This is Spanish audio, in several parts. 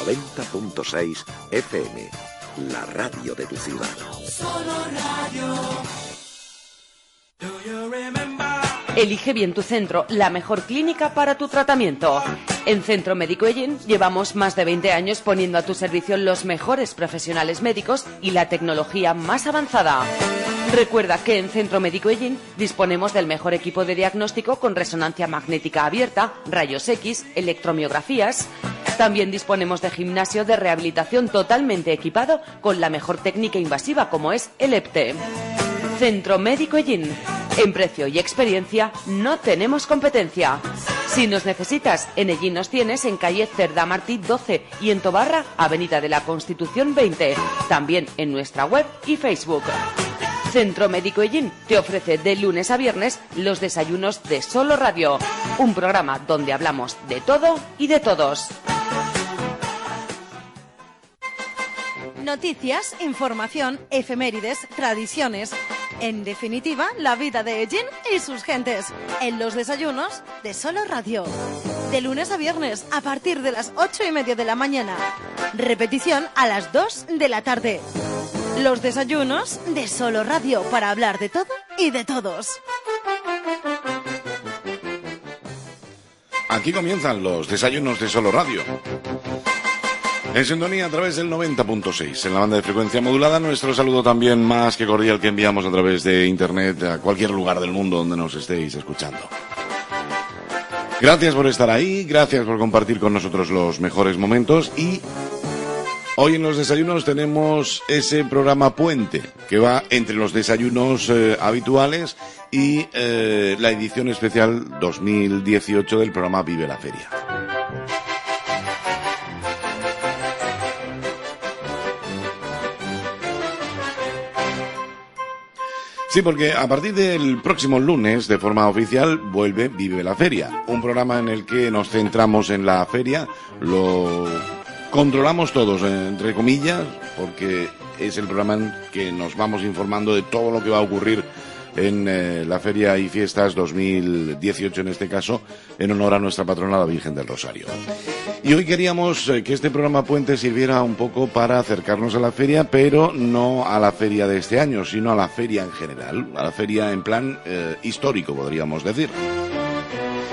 90.6 FM, la radio de tu ciudad. Solo Radio. Elige bien tu centro, la mejor clínica para tu tratamiento. En Centro Médico Ellín llevamos más de 20 años poniendo a tu servicio los mejores profesionales médicos y la tecnología más avanzada. Recuerda que en Centro Médico Ellín disponemos del mejor equipo de diagnóstico con resonancia magnética abierta, rayos X, electromiografías. También disponemos de gimnasio de rehabilitación totalmente equipado con la mejor técnica invasiva como es el EPTE. Centro Médico Ellín. En precio y experiencia no tenemos competencia. Si nos necesitas, en Ellín nos tienes en calle Cerdá Martí 12 y en Tobarra, Avenida de la Constitución 20. También en nuestra web y Facebook. Centro Médico Ellín te ofrece de lunes a viernes los desayunos de Solo Radio. Un programa donde hablamos de todo y de todos. Noticias, información, efemérides, tradiciones. En definitiva, la vida de Ellín y sus gentes. En los desayunos de Solo Radio. De lunes a viernes, a partir de las 8:30 de la mañana. Repetición a las 2 de la tarde. Los desayunos de Solo Radio, para hablar de todo y de todos. Aquí comienzan los desayunos de Solo Radio. En sintonía a través del 90.6, en la banda de frecuencia modulada. Nuestro saludo también más que cordial que enviamos a través de internet a cualquier lugar del mundo donde nos estéis escuchando. Gracias por estar ahí, gracias por compartir con nosotros los mejores momentos. Y hoy en los desayunos tenemos ese programa puente que va entre los desayunos habituales y la edición especial 2018 del programa Vive la Feria. Sí, porque a partir del próximo lunes, de forma oficial, vuelve Vive la Feria. Un programa en el que nos centramos en la feria, lo controlamos todos, entre comillas, porque es el programa en que nos vamos informando de todo lo que va a ocurrir en la Feria y Fiestas 2018, en este caso, en honor a nuestra patrona, la Virgen del Rosario. Y hoy queríamos que este programa puente sirviera un poco para acercarnos a la feria, pero no a la feria de este año, sino a la feria en general, a la feria en plan histórico, podríamos decir.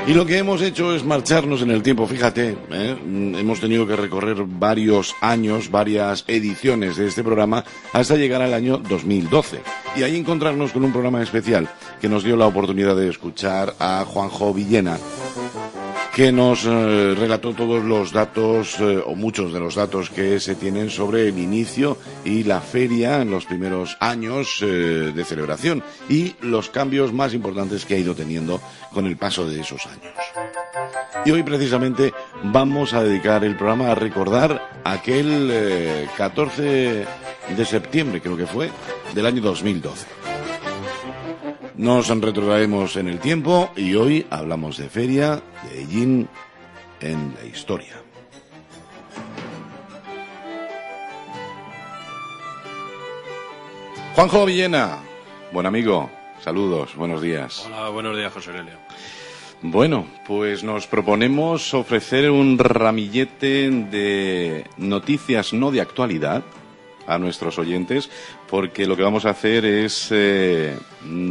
Y lo que hemos hecho es marcharnos en el tiempo, fíjate, hemos tenido que recorrer varios años, varias ediciones de este programa hasta llegar al año 2012. Y ahí encontrarnos con un programa especial que nos dio la oportunidad de escuchar a Juanjo Villena, que nos relató todos los datos, o muchos de los datos que se tienen sobre el inicio y la feria en los primeros años de celebración y los cambios más importantes que ha ido teniendo con el paso de esos años. Y hoy precisamente vamos a dedicar el programa a recordar aquel 14 de septiembre, creo que fue, del año 2012. Nos retrotraemos en el tiempo y hoy hablamos de feria, de Ellín en la historia. Juanjo Villena, buen amigo, saludos, buenos días. Hola, buenos días, José Aurelio. Bueno, pues nos proponemos ofrecer un ramillete de noticias no de actualidad a nuestros oyentes, porque lo que vamos a hacer es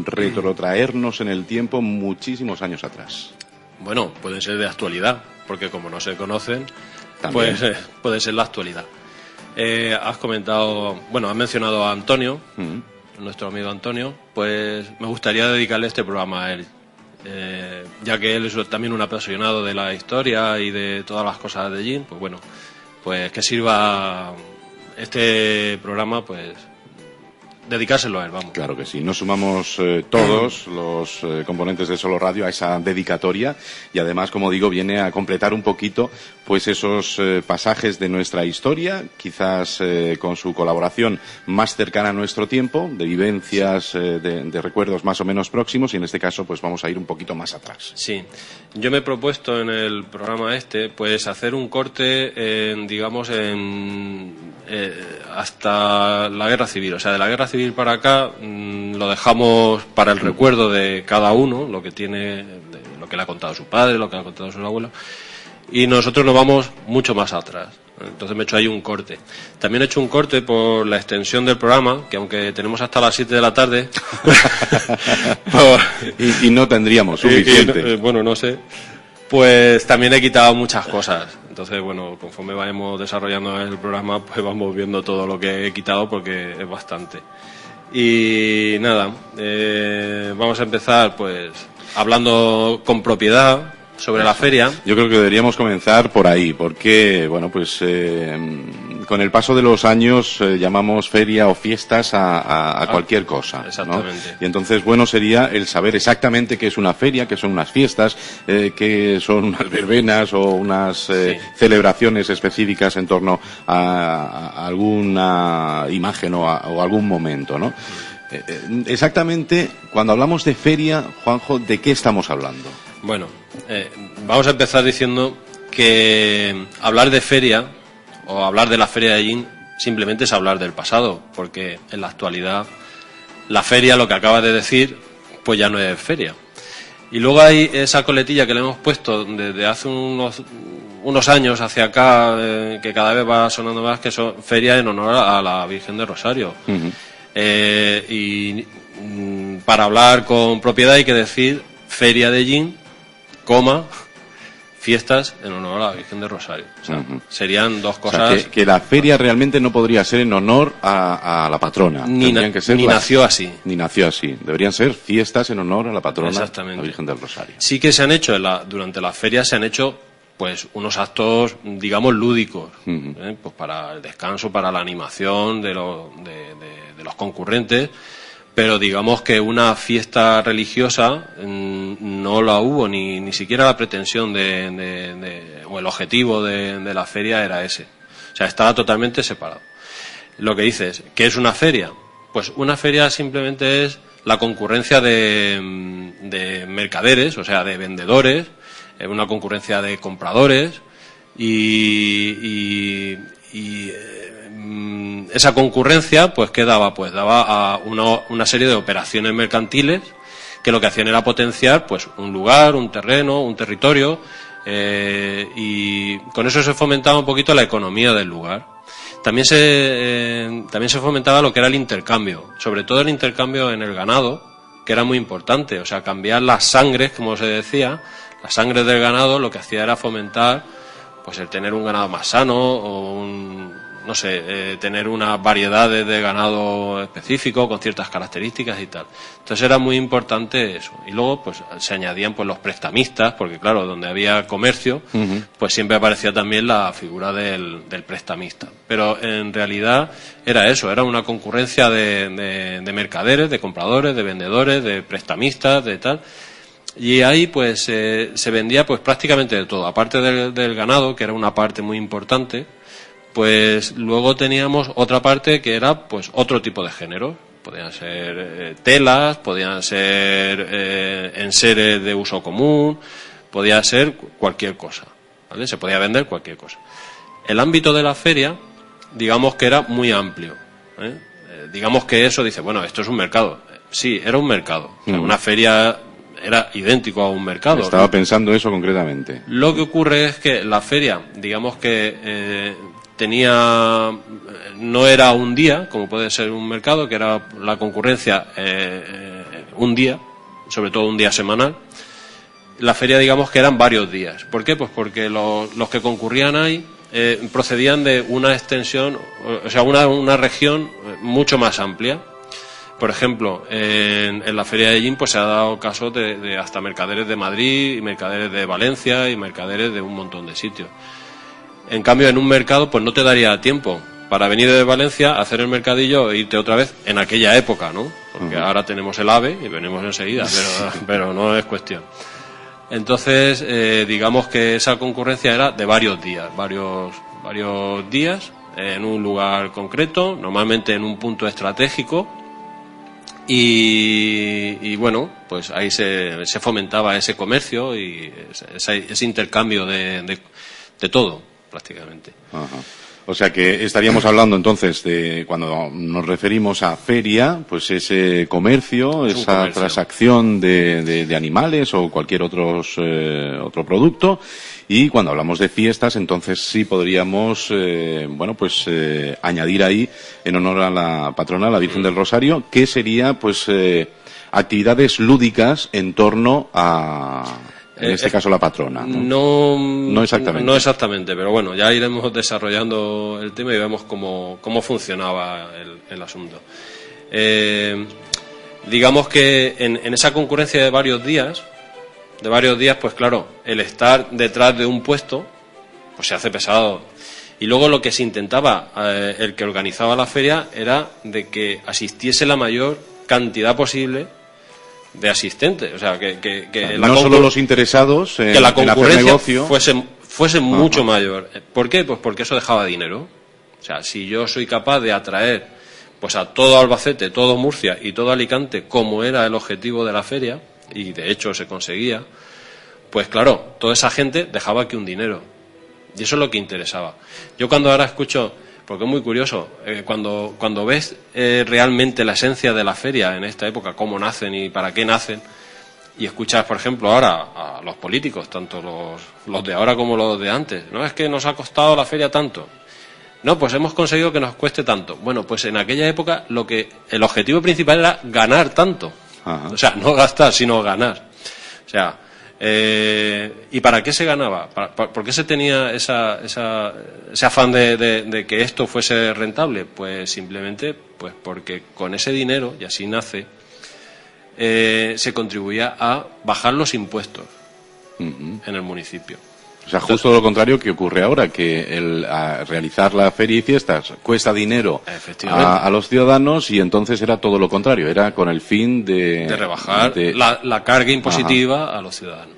retrotraernos en el tiempo muchísimos años atrás. Bueno, pueden ser de actualidad, porque como no se conocen, también, pues puede ser la actualidad. Has comentado, bueno, has mencionado a Antonio, nuestro amigo Antonio, pues me gustaría dedicarle este programa a él, ya que él es también un apasionado de la historia y de todas las cosas de Ellín, pues bueno, pues que sirva este programa, pues dedicárselo a él, vamos. Claro que sí, nos sumamos todos los componentes de Solo Radio a esa dedicatoria y además, como digo, viene a completar un poquito pues esos pasajes de nuestra historia, quizás con su colaboración más cercana a nuestro tiempo, de vivencias, de recuerdos más o menos próximos, y en este caso pues vamos a ir un poquito más atrás. Sí, yo me he propuesto en el programa pues hacer un corte digamos hasta la Guerra Civil, o sea, de la Guerra Civil para acá lo dejamos para el recuerdo de cada uno, lo que tiene, lo que le ha contado su padre, lo que le ha contado sus abuelos, y nosotros nos vamos mucho más atrás, Entonces me he hecho ahí un corte. También he hecho un corte por la extensión del programa, que aunque tenemos hasta las 7 de la tarde... y no tendríamos suficiente. Bueno, no sé. Pues también he quitado muchas cosas. Entonces, bueno, conforme vayamos desarrollando el programa, pues vamos viendo todo lo que he quitado porque es bastante. Y nada, vamos a empezar pues hablando con propiedad sobre la feria. Yo creo que deberíamos comenzar por ahí, porque, bueno, pues con el paso de los años llamamos feria o fiestas a cualquier cosa, exactamente, ¿no? Y entonces, bueno, sería el saber exactamente qué es una feria, qué son unas fiestas, qué son unas verbenas o unas celebraciones específicas en torno a alguna imagen o algún momento, ¿no? Exactamente, cuando hablamos de feria, Juanjo, ¿de qué estamos hablando? Bueno, vamos a empezar diciendo que hablar de feria o hablar de la feria de Ellín simplemente es hablar del pasado, porque en la actualidad la feria, lo que acaba de decir, pues ya no es feria. Y luego hay esa coletilla que le hemos puesto desde hace unos años hacia acá, que cada vez va sonando más, que son feria en honor a la Virgen del Rosario. Uh-huh. Y para hablar con propiedad hay que decir feria de Ellín, fiestas en honor a la Virgen del Rosario. O sea, serían dos cosas... O sea, que la feria realmente no podría ser en honor a la patrona. Ni nació así. Ni nació así. Deberían ser fiestas en honor a la patrona, exactamente, la Virgen del Rosario. Sí que se han hecho, durante la feria se han hecho pues unos actos, digamos, lúdicos, pues para el descanso, para la animación de los concurrentes. Pero digamos que una fiesta religiosa no la hubo, ni siquiera la pretensión o el objetivo de la feria era ese. O sea, estaba totalmente separado. Lo que dices, ¿qué es una feria? Pues una feria simplemente es la concurrencia de mercaderes, o sea, de vendedores, una concurrencia de compradores y esa concurrencia pues daba a una serie de operaciones mercantiles que lo que hacían era potenciar pues un lugar, un terreno, un territorio, y con eso se fomentaba un poquito la economía del lugar. También se fomentaba lo que era el intercambio, sobre todo el intercambio en el ganado, que era muy importante, o sea, cambiar las sangres, como se decía, las sangres del ganado, lo que hacía era fomentar pues el tener un ganado más sano o tener unas variedades de ganado específico con ciertas características y tal. Entonces era muy importante eso. Y luego pues se añadían pues los prestamistas, porque claro, donde había comercio, pues siempre aparecía también la figura del prestamista. Pero en realidad era eso, era una concurrencia de mercaderes, de compradores, de vendedores, de prestamistas, de tal. Y ahí pues se vendía pues prácticamente de todo. Aparte del ganado, que era una parte muy importante, pues luego teníamos otra parte que era pues otro tipo de géneros. Podían ser telas, podían ser enseres de uso común, podía ser cualquier cosa, ¿vale? Se podía vender cualquier cosa. El ámbito de la feria, digamos que era muy amplio, ¿eh? Digamos que eso dice, bueno, esto es un mercado. Sí, era un mercado. O sea, una feria era idéntico a un mercado. Estaba pensando eso concretamente. Lo que ocurre es que la feria, digamos que no era un día, como puede ser un mercado, que era la concurrencia un día, sobre todo un día semanal. La feria, digamos que eran varios días. ¿Por qué? Pues porque los que concurrían ahí procedían de una extensión, o sea, una región mucho más amplia. Por ejemplo, en la feria de Ellín pues se ha dado caso de hasta mercaderes de Madrid, y mercaderes de Valencia y mercaderes de un montón de sitios. En cambio, en un mercado pues no te daría tiempo para venir de Valencia, hacer el mercadillo e irte otra vez en aquella época, ¿no? Porque ahora tenemos el AVE y venimos enseguida, pero no es cuestión. Entonces, digamos que esa concurrencia era de varios días, varios días en un lugar concreto, normalmente en un punto estratégico. Y bueno, pues ahí se fomentaba ese comercio y ese intercambio de todo, prácticamente. Ajá. O sea que estaríamos hablando entonces de, cuando nos referimos a feria, pues ese comercio, esa transacción de animales o cualquier otro producto. Y cuando hablamos de fiestas, entonces sí podríamos, añadir ahí, en honor a la patrona, la Virgen del Rosario, que sería, pues, actividades lúdicas en torno a, en este caso, la patrona. No exactamente. No exactamente, pero bueno, ya iremos desarrollando el tema y vemos cómo funcionaba el asunto. Digamos que en esa concurrencia de varios días, pues claro, el estar detrás de un puesto, pues se hace pesado. Y luego lo que se intentaba, el que organizaba la feria, era de que asistiese la mayor cantidad posible de asistentes. O sea, que no solo los interesados en, que la concurrencia en hacer negocio fuese mucho mayor. ¿Por qué? Pues porque eso dejaba dinero. O sea, si yo soy capaz de atraer pues a todo Albacete, todo Murcia y todo Alicante, como era el objetivo de la feria, y de hecho se conseguía, pues claro, toda esa gente dejaba aquí un dinero. Y eso es lo que interesaba. Yo cuando ahora escucho, porque es muy curioso, cuando ves realmente la esencia de la feria en esta época, cómo nacen y para qué nacen, y escuchas, por ejemplo, ahora a los políticos, tanto los de ahora como los de antes, no es que nos ha costado la feria tanto. No, pues hemos conseguido que nos cueste tanto. Bueno, pues en aquella época el objetivo principal era ganar tanto. Ajá. O sea, no gastar, sino ganar. O sea, ¿y para qué se ganaba? ¿Por qué se tenía ese afán de que esto fuese rentable? Pues simplemente pues porque con ese dinero, y así nace, se contribuía a bajar los impuestos en el municipio. O sea, justo lo contrario que ocurre ahora, que a realizar la feria y fiestas cuesta dinero a los ciudadanos, y entonces era todo lo contrario, era con el fin de rebajar la carga impositiva. Ajá. A los ciudadanos.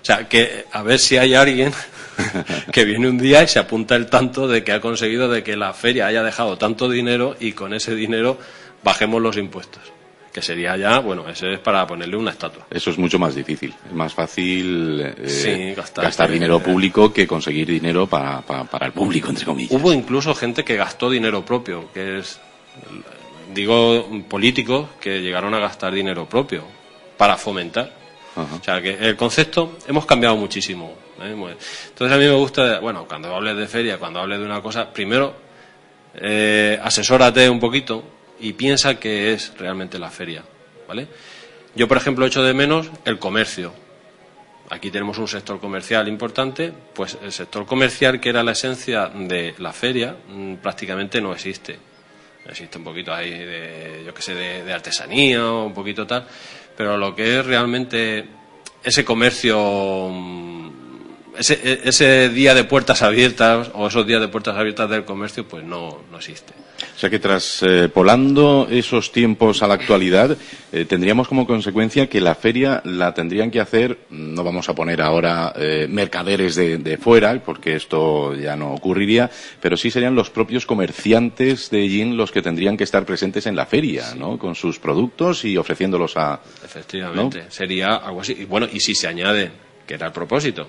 O sea, que a ver si hay alguien que viene un día y se apunta el tanto de que ha conseguido de que la feria haya dejado tanto dinero y con ese dinero bajemos los impuestos. Que sería ya, bueno, ese es para ponerle una estatua. Eso es mucho más difícil. Es más fácil gastar dinero público que conseguir dinero para el público, entre comillas. Hubo incluso gente que gastó dinero propio, políticos que llegaron a gastar dinero propio para fomentar. Ajá. O sea, que el concepto hemos cambiado muchísimo. Entonces a mí me gusta, bueno, cuando hables de feria, cuando hables de una cosa, primero asesórate un poquito y piensa que es realmente la feria, ¿vale? Yo, por ejemplo, echo de menos el comercio. Aquí tenemos un sector comercial importante, pues el sector comercial, que era la esencia de la feria, prácticamente no existe. Existe un poquito ahí de artesanía o un poquito tal, pero lo que es realmente ese comercio, ese día de puertas abiertas o esos días de puertas abiertas del comercio, pues no existe. O sea que traspolando esos tiempos a la actualidad, tendríamos como consecuencia que la feria la tendrían que hacer, no vamos a poner ahora mercaderes de fuera, porque esto ya no ocurriría, pero sí serían los propios comerciantes de gin los que tendrían que estar presentes en la feria, ¿no? Con sus productos y ofreciéndolos a... Efectivamente, ¿no? Sería algo así. Y bueno, y si se añade, que era el propósito,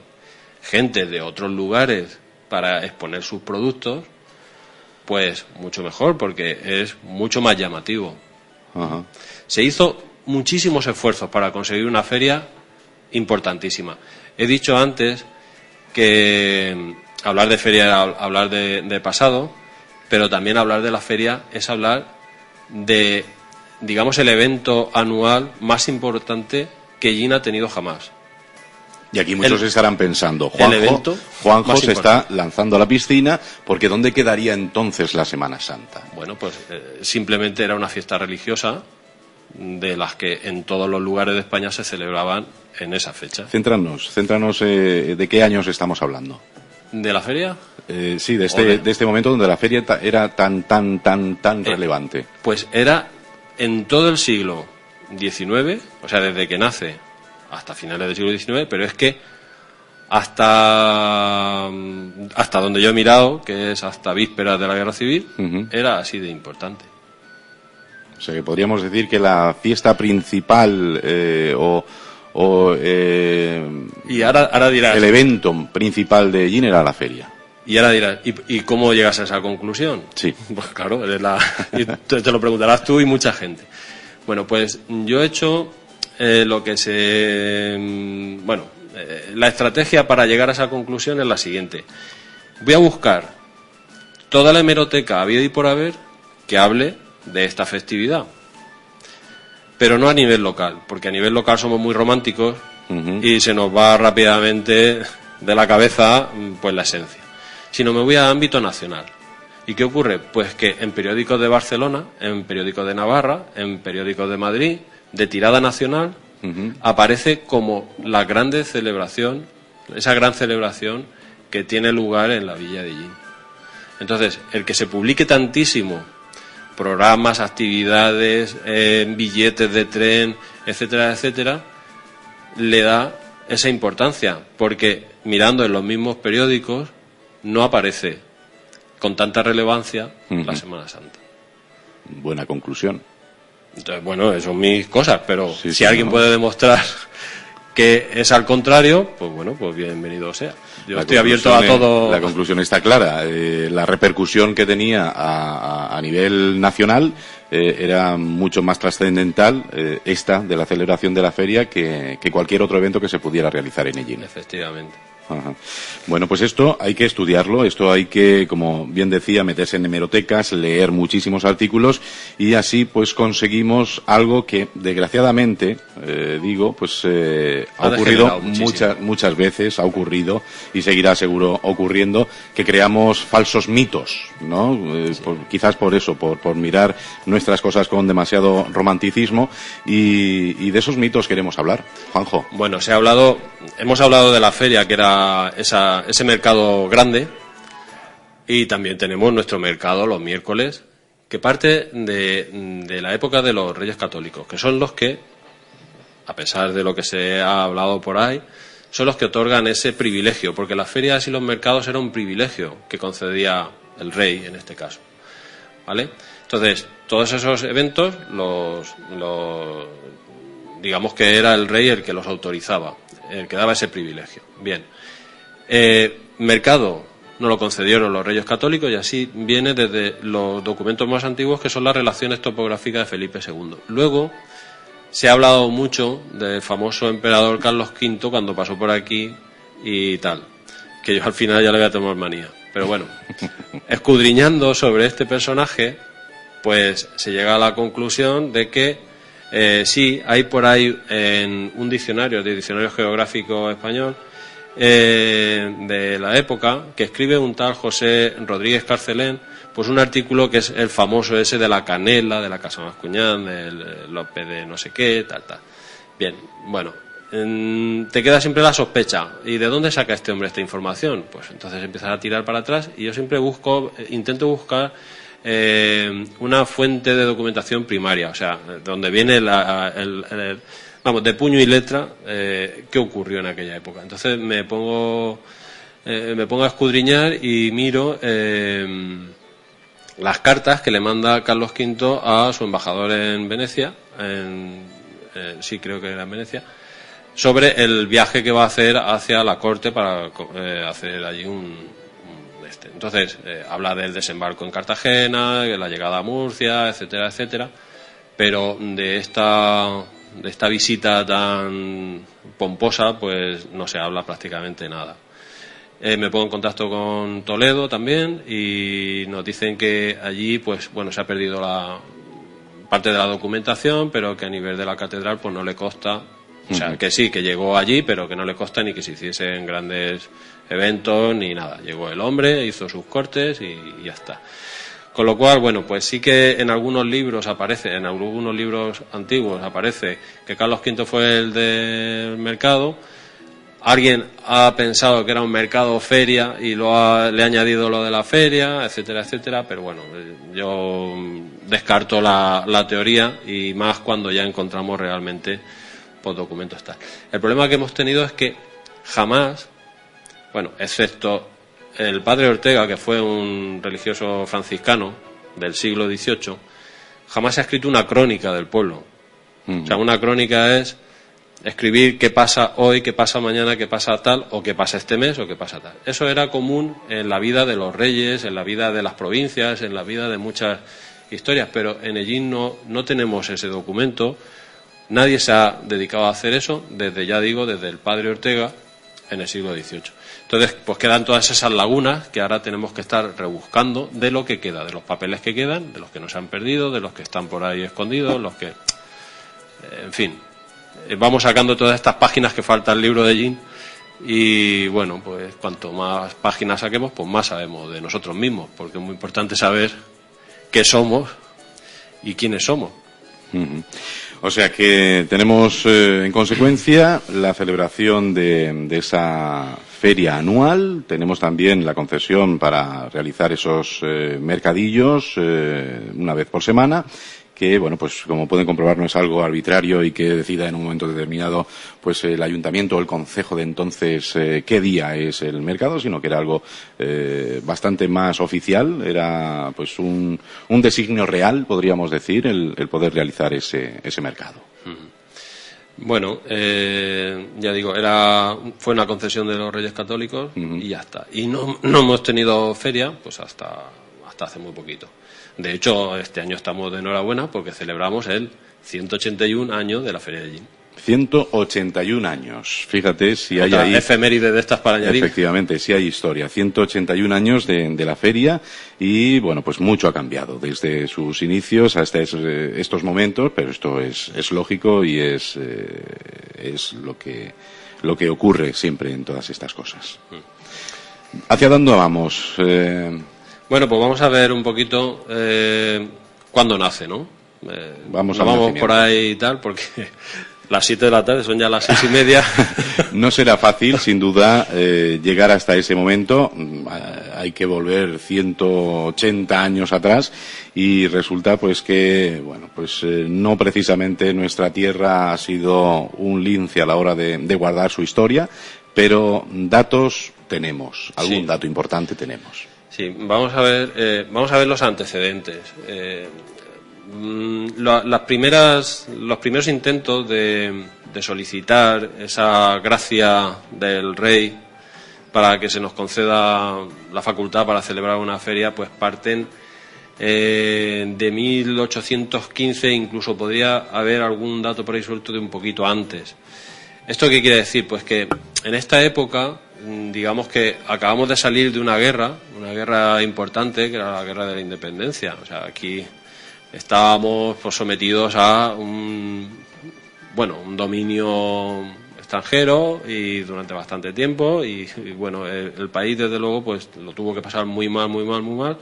gente de otros lugares para exponer sus productos, pues mucho mejor, porque es mucho más llamativo. Ajá. Se hizo muchísimos esfuerzos para conseguir una feria importantísima. He dicho antes que hablar de feria era hablar de pasado, pero también hablar de la feria es hablar de, digamos, el evento anual más importante que Gin ha tenido jamás. Y aquí muchos estarán pensando, Juanjo se está lanzando a la piscina, porque ¿dónde quedaría entonces la Semana Santa? Bueno, pues simplemente era una fiesta religiosa de las que en todos los lugares de España se celebraban en esa fecha. Céntranos, ¿de qué años estamos hablando? ¿De la feria? Sí, de este momento donde la feria era tan relevante. Pues era en todo el siglo XIX, o sea, desde que nace hasta finales del siglo XIX, pero es que hasta donde yo he mirado, que es hasta vísperas de la Guerra Civil, era así de importante. O sea, que podríamos decir que la fiesta principal y ahora dirás, el evento principal de Gin era la feria. Y ahora dirás, ¿y cómo llegas a esa conclusión? Sí. Pues claro, y te lo preguntarás tú y mucha gente. Bueno, pues yo he hecho lo que la estrategia para llegar a esa conclusión es la siguiente. Voy a buscar toda la hemeroteca habida y por haber que hable de esta festividad. Pero no a nivel local, porque a nivel local somos muy románticos y se nos va rápidamente de la cabeza pues la esencia. Sino me voy a ámbito nacional. ¿Y qué ocurre? Pues que en periódicos de Barcelona, en periódicos de Navarra, en periódicos de Madrid, de tirada nacional, aparece como la grande celebración, esa gran celebración que tiene lugar en la villa de Ellín. Entonces, el que se publique tantísimo programas, actividades, billetes de tren, etcétera, etcétera, le da esa importancia, porque mirando en los mismos periódicos no aparece con tanta relevancia la Semana Santa. Buena conclusión. Entonces, bueno, eso son mis cosas, pero sí, si alguien puede demostrar que es al contrario, pues bueno, pues bienvenido sea. Yo estoy abierto a todo. La conclusión está clara. La repercusión que tenía a nivel nacional era mucho más trascendental esta de la celebración de la feria que cualquier otro evento que se pudiera realizar en Ellín. Efectivamente. Ajá. Bueno, pues esto hay que estudiarlo, esto hay que, como bien decía, meterse en hemerotecas, leer muchísimos artículos y así pues conseguimos algo que desgraciadamente, ha ocurrido muchas veces, ha ocurrido y seguirá seguro ocurriendo, que creamos falsos mitos, ¿no? Sí. Quizás por eso, por mirar nuestras cosas con demasiado romanticismo y de esos mitos queremos hablar. Juanjo. Bueno, hemos hablado de la feria, que era ese mercado grande, y también tenemos nuestro mercado los miércoles, que parte de la época de los Reyes Católicos, que son los que, a pesar de lo que se ha hablado por ahí, son los que otorgan ese privilegio, porque las ferias y los mercados era un privilegio que concedía el rey en este caso, ¿vale? Entonces, todos esos eventos digamos que era el rey el que los autorizaba, el que daba ese privilegio. Bien. Mercado no lo concedieron los Reyes Católicos y así viene desde los documentos más antiguos, que son las relaciones topográficas de Felipe II. Luego se ha hablado mucho del famoso emperador Carlos V cuando pasó por aquí y tal, que yo al final ya le voy a tomar manía. Pero bueno, escudriñando sobre este personaje, pues se llega a la conclusión de que sí, hay por ahí en un diccionario geográfico español de la época, que escribe un tal José Rodríguez Carcelén, pues un artículo que es el famoso ese de la canela, de la Casa Mascuñán, del Lope de no sé qué, tal. Bien, bueno, te queda siempre la sospecha. ¿Y de dónde saca este hombre esta información? Pues entonces empiezas a tirar para atrás y yo siempre intento buscar una fuente de documentación primaria, o sea, donde viene de puño y letra qué ocurrió en aquella época. Entonces me pongo a escudriñar y miro las cartas que le manda Carlos V a su embajador en Venecia, sí creo que era en Venecia, sobre el viaje que va a hacer hacia la corte para hacer allí Entonces, habla del desembarco en Cartagena, de la llegada a Murcia, etcétera, etcétera, pero de esta visita tan pomposa, pues no se habla prácticamente nada. Me pongo en contacto con Toledo también y nos dicen que allí, pues bueno, se ha perdido la parte de la documentación, pero que a nivel de la catedral, pues no le consta. O sea, que sí, que llegó allí, pero que no le consta ni que se hiciesen grandes eventos ni nada. Llegó el hombre, hizo sus cortes y ya está. Con lo cual, bueno, pues sí que en algunos libros antiguos aparece que Carlos V fue el del mercado. Alguien ha pensado que era un mercado feria y le ha añadido lo de la feria, etcétera, etcétera, pero bueno, yo descarto la teoría y más cuando ya encontramos realmente pues documentos tal. El problema que hemos tenido es que jamás, bueno, excepto el padre Ortega, que fue un religioso franciscano del siglo XVIII, jamás se ha escrito una crónica del pueblo. O sea, una crónica es escribir qué pasa hoy, qué pasa mañana, qué pasa tal, o qué pasa este mes, o qué pasa tal. Eso era común en la vida de los reyes, en la vida de las provincias, en la vida de muchas historias, pero en Ellín no tenemos ese documento. Nadie se ha dedicado a hacer eso desde el padre Ortega en el siglo XVIII. Entonces, pues quedan todas esas lagunas que ahora tenemos que estar rebuscando de lo que queda, de los papeles que quedan, de los que no se han perdido, de los que están por ahí escondidos, los que... En fin, vamos sacando todas estas páginas que falta el libro de Ellín y, bueno, pues cuanto más páginas saquemos, pues más sabemos de nosotros mismos, porque es muy importante saber qué somos y quiénes somos. Uh-huh. O sea que tenemos en consecuencia la celebración de esa feria anual, tenemos también la concesión para realizar esos mercadillos una vez por semana, que, bueno, pues como pueden comprobar no es algo arbitrario y que decida en un momento determinado pues el ayuntamiento o el concejo de entonces qué día es el mercado, sino que era algo bastante más oficial, era pues un designio real, podríamos decir, el poder realizar ese mercado. Bueno, ya digo, fue una concesión de los Reyes Católicos y ya está. Y no hemos tenido feria pues hasta hace muy poquito. De hecho, este año estamos de enhorabuena porque celebramos el 181 años de la Feria de Ellín. 181 años. Fíjate si hay ahí... efeméride de estas para añadir. Efectivamente, sí hay historia. 181 años de la feria y, bueno, pues mucho ha cambiado desde sus inicios hasta estos momentos, pero esto es lógico y es lo que ocurre siempre en todas estas cosas. ¿Hacia dónde vamos? Bueno, pues vamos a ver un poquito cuándo nace, ¿no? Vamos por ahí y tal, porque las 7 de la tarde son ya las 6:30. No será fácil, sin duda, llegar hasta ese momento. Hay que volver 180 años atrás y resulta pues que, bueno, pues no precisamente nuestra tierra ha sido un lince a la hora de guardar su historia, pero datos tenemos, algún dato importante tenemos. Sí, vamos a ver los antecedentes. Los primeros intentos de solicitar esa gracia del rey para que se nos conceda la facultad para celebrar una feria, pues parten de 1815, incluso podría haber algún dato por ahí suelto de un poquito antes. ¿Esto qué quiere decir? Pues que en esta época, digamos que acabamos de salir de una guerra importante, que era la guerra de la independencia. O sea, aquí estábamos pues sometidos a un dominio extranjero y durante bastante tiempo y bueno, el país desde luego pues lo tuvo que pasar muy mal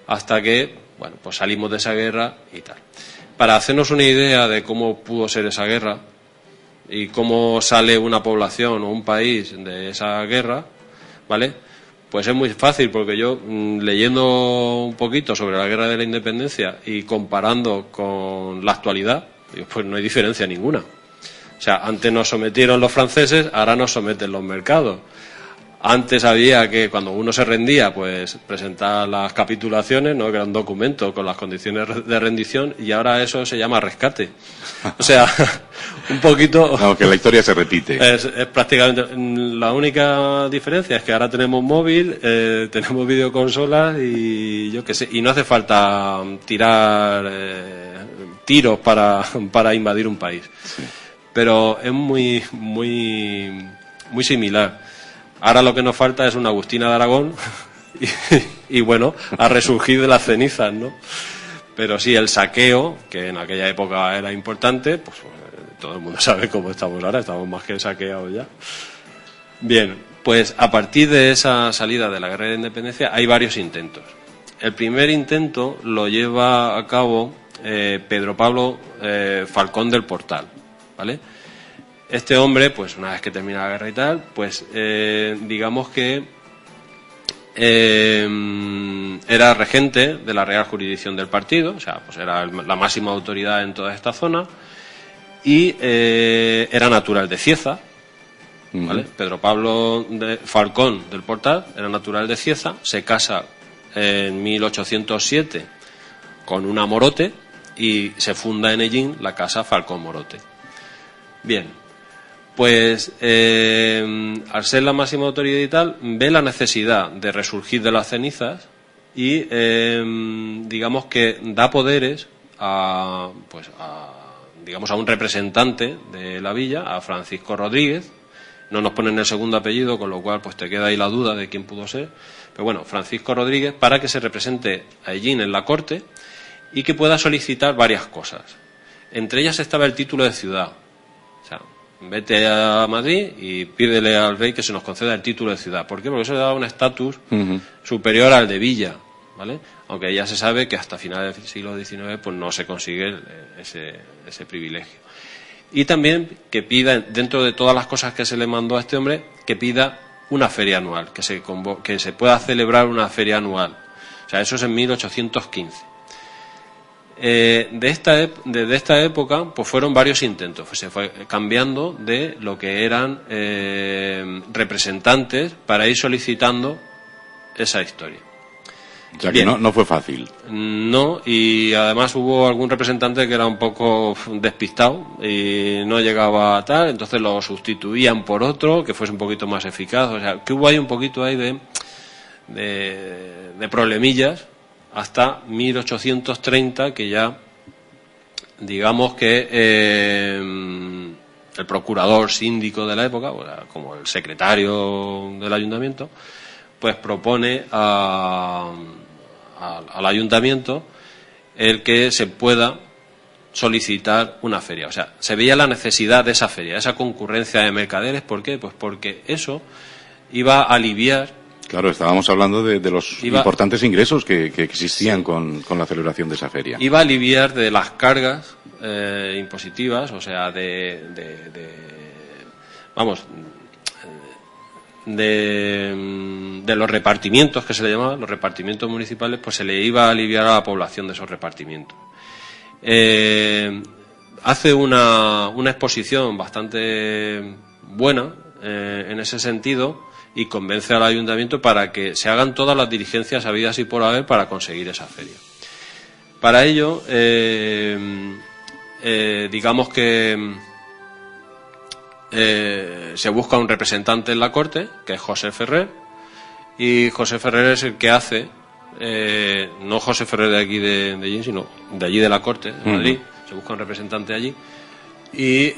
hasta que, bueno, pues salimos de esa guerra y tal. Para hacernos una idea de cómo pudo ser esa guerra y cómo sale una población o un país de esa guerra, ¿vale? Pues es muy fácil, porque yo, leyendo un poquito sobre la guerra de la independencia y comparando con la actualidad, pues no hay diferencia ninguna. O sea, antes nos sometieron los franceses, ahora nos someten los mercados. Antes había que, cuando uno se rendía, pues presentar las capitulaciones, ¿no?, que era un documento con las condiciones de rendición, y ahora eso se llama rescate. O sea, un poquito... Aunque la historia se repite. Es prácticamente... La única diferencia es que ahora tenemos móvil, tenemos videoconsolas y yo qué sé, y no hace falta tirar tiros para invadir un país. Sí. Pero es muy similar. Ahora lo que nos falta es una Agustina de Aragón y bueno, a resurgir de las cenizas, ¿no? Pero sí, el saqueo, que en aquella época era importante, pues todo el mundo sabe cómo estamos ahora, estamos más que saqueados ya. Bien, pues a partir de esa salida de la guerra de independencia hay varios intentos. El primer intento lo lleva a cabo Pedro Pablo Falcón del Portal, ¿vale? Este hombre, pues una vez que termina la guerra y tal, pues digamos que era regente de la Real Jurisdicción del partido, o sea, pues era la máxima autoridad en toda esta zona, y era natural de Cieza, ¿vale? Pedro Pablo Falcón del Portal era natural de Cieza, se casa en 1807 con una Morote y se funda en Ellín la casa Falcón Morote. Bien. pues al ser la máxima autoridad y tal, ve la necesidad de resurgir de las cenizas y digamos que da poderes a un representante de la villa, a Francisco Rodríguez. No nos ponen el segundo apellido, con lo cual pues te queda ahí la duda de quién pudo ser. Pero bueno, Francisco Rodríguez, para que se represente a Ellín en la corte y que pueda solicitar varias cosas. Entre ellas estaba el título de ciudad. O sea, vete a Madrid y pídele al rey que se nos conceda el título de ciudad. ¿Por qué? Porque eso le daba un estatus superior al de villa, ¿vale? Aunque ya se sabe que hasta finales del siglo XIX pues no se consigue ese privilegio. Y también que pida, dentro de todas las cosas que se le mandó a este hombre, que pida una feria anual, que se pueda celebrar una feria anual. O sea, eso es en 1815. Desde esta época pues fueron varios intentos, se fue cambiando de lo que eran representantes para ir solicitando esa historia. O sea que no fue fácil. No, y además hubo algún representante que era un poco despistado y no llegaba a tal, entonces lo sustituían por otro que fuese un poquito más eficaz. O sea, que hubo ahí un poquito ahí de problemillas hasta 1830, que ya digamos que el procurador síndico de la época, como el secretario del ayuntamiento, pues propone al ayuntamiento el que se pueda solicitar una feria. O sea, se veía la necesidad de esa feria, esa concurrencia de mercaderes. ¿Por qué? Pues porque eso iba a aliviar. Claro, estábamos hablando de los importantes ingresos que existían sí, con la celebración de esa feria. Iba a aliviar de las cargas impositivas, o sea, de los repartimientos que se le llamaban, los repartimientos municipales, pues se le iba a aliviar a la población de esos repartimientos. Hace una exposición bastante buena en ese sentido y convence al ayuntamiento para que se hagan todas las diligencias habidas y por haber para conseguir esa feria. Para ello, digamos que se busca un representante en la corte, que es José Ferrer, y José Ferrer es el que hace, no José Ferrer de aquí de allí, sino de allí de la corte, de Madrid, se busca un representante allí, y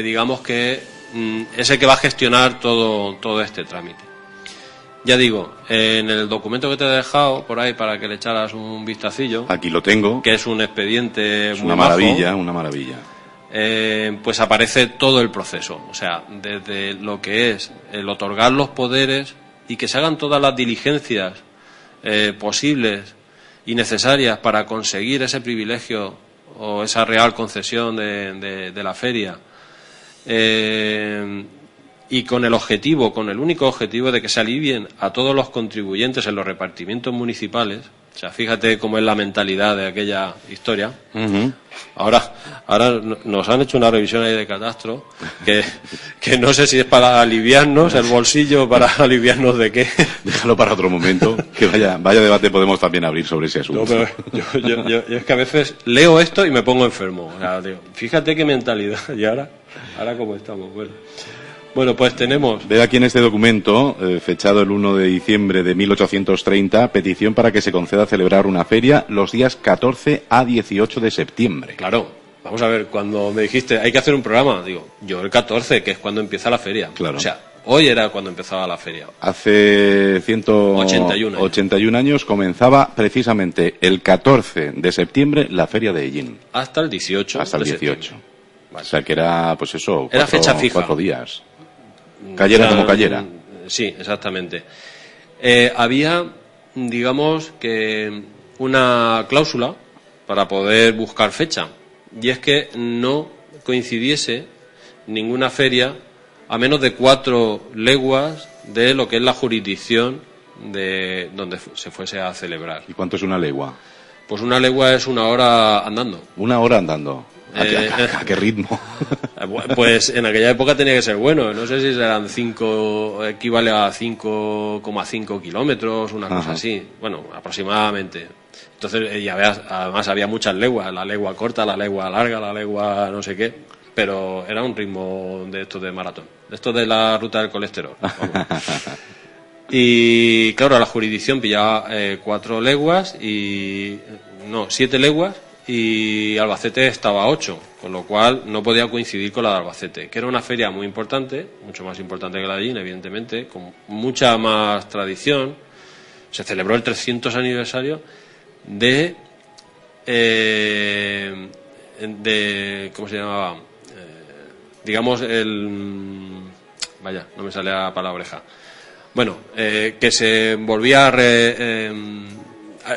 digamos que es el que va a gestionar todo este trámite. Ya digo, en el documento que te he dejado por ahí para que le echaras un vistacillo, aquí lo tengo, que es un expediente es muy una maravilla, una maravilla. Pues aparece todo el proceso, o sea, desde lo que es el otorgar los poderes y que se hagan todas las diligencias posibles y necesarias para conseguir ese privilegio o esa real concesión de la feria, y con el único objetivo de que se alivien a todos los contribuyentes en los repartimientos municipales. O sea, fíjate cómo es la mentalidad de aquella historia. Ahora nos han hecho una revisión ahí de catastro que no sé si es para aliviarnos el bolsillo, para aliviarnos de qué. Déjalo para otro momento, que vaya debate podemos también abrir sobre ese asunto. No, pero yo es que a veces leo esto y me pongo enfermo. O sea, digo, fíjate qué mentalidad. Y ahora cómo estamos. Bueno, pues tenemos... Ve aquí en este documento, fechado el 1 de diciembre de 1830, petición para que se conceda celebrar una feria los días 14 a 18 de septiembre. Claro, vamos a ver, cuando me dijiste, hay que hacer un programa, digo, yo el 14, que es cuando empieza la feria. Claro. O sea, hoy era cuando empezaba la feria. Hace 181 años comenzaba precisamente el 14 de septiembre la feria de Ellín. Hasta el 18. Hasta el 18. Vale. O sea, que era, pues eso, era fecha fija. 4 días. Cayera como cayera. Sí, exactamente. Había, digamos, que una cláusula para poder buscar fecha, y es que no coincidiese ninguna feria a menos de 4 leguas de lo que es la jurisdicción de donde se fuese a celebrar. ¿Y cuánto es una legua? Pues una legua es 1 hora andando. 1 hora andando. ¿A qué ritmo? Pues en aquella época tenía que ser bueno. No sé si serán 5, equivale a 5,5 kilómetros, una cosa así. Bueno, aproximadamente. Entonces, ya veas, además había muchas leguas. La legua corta, la legua larga, la legua no sé qué. pero era un ritmo de estos de maratón, de estos de la ruta del colesterol. Y claro, la jurisdicción pillaba 7 leguas y Albacete estaba a 8, con lo cual no podía coincidir con la de Albacete, que era una feria muy importante, mucho más importante que la de Ellín, evidentemente, con mucha más tradición. Se celebró el 300 aniversario de ¿cómo se llamaba? Digamos vaya, no me sale la palabreja. Bueno, que se volvía a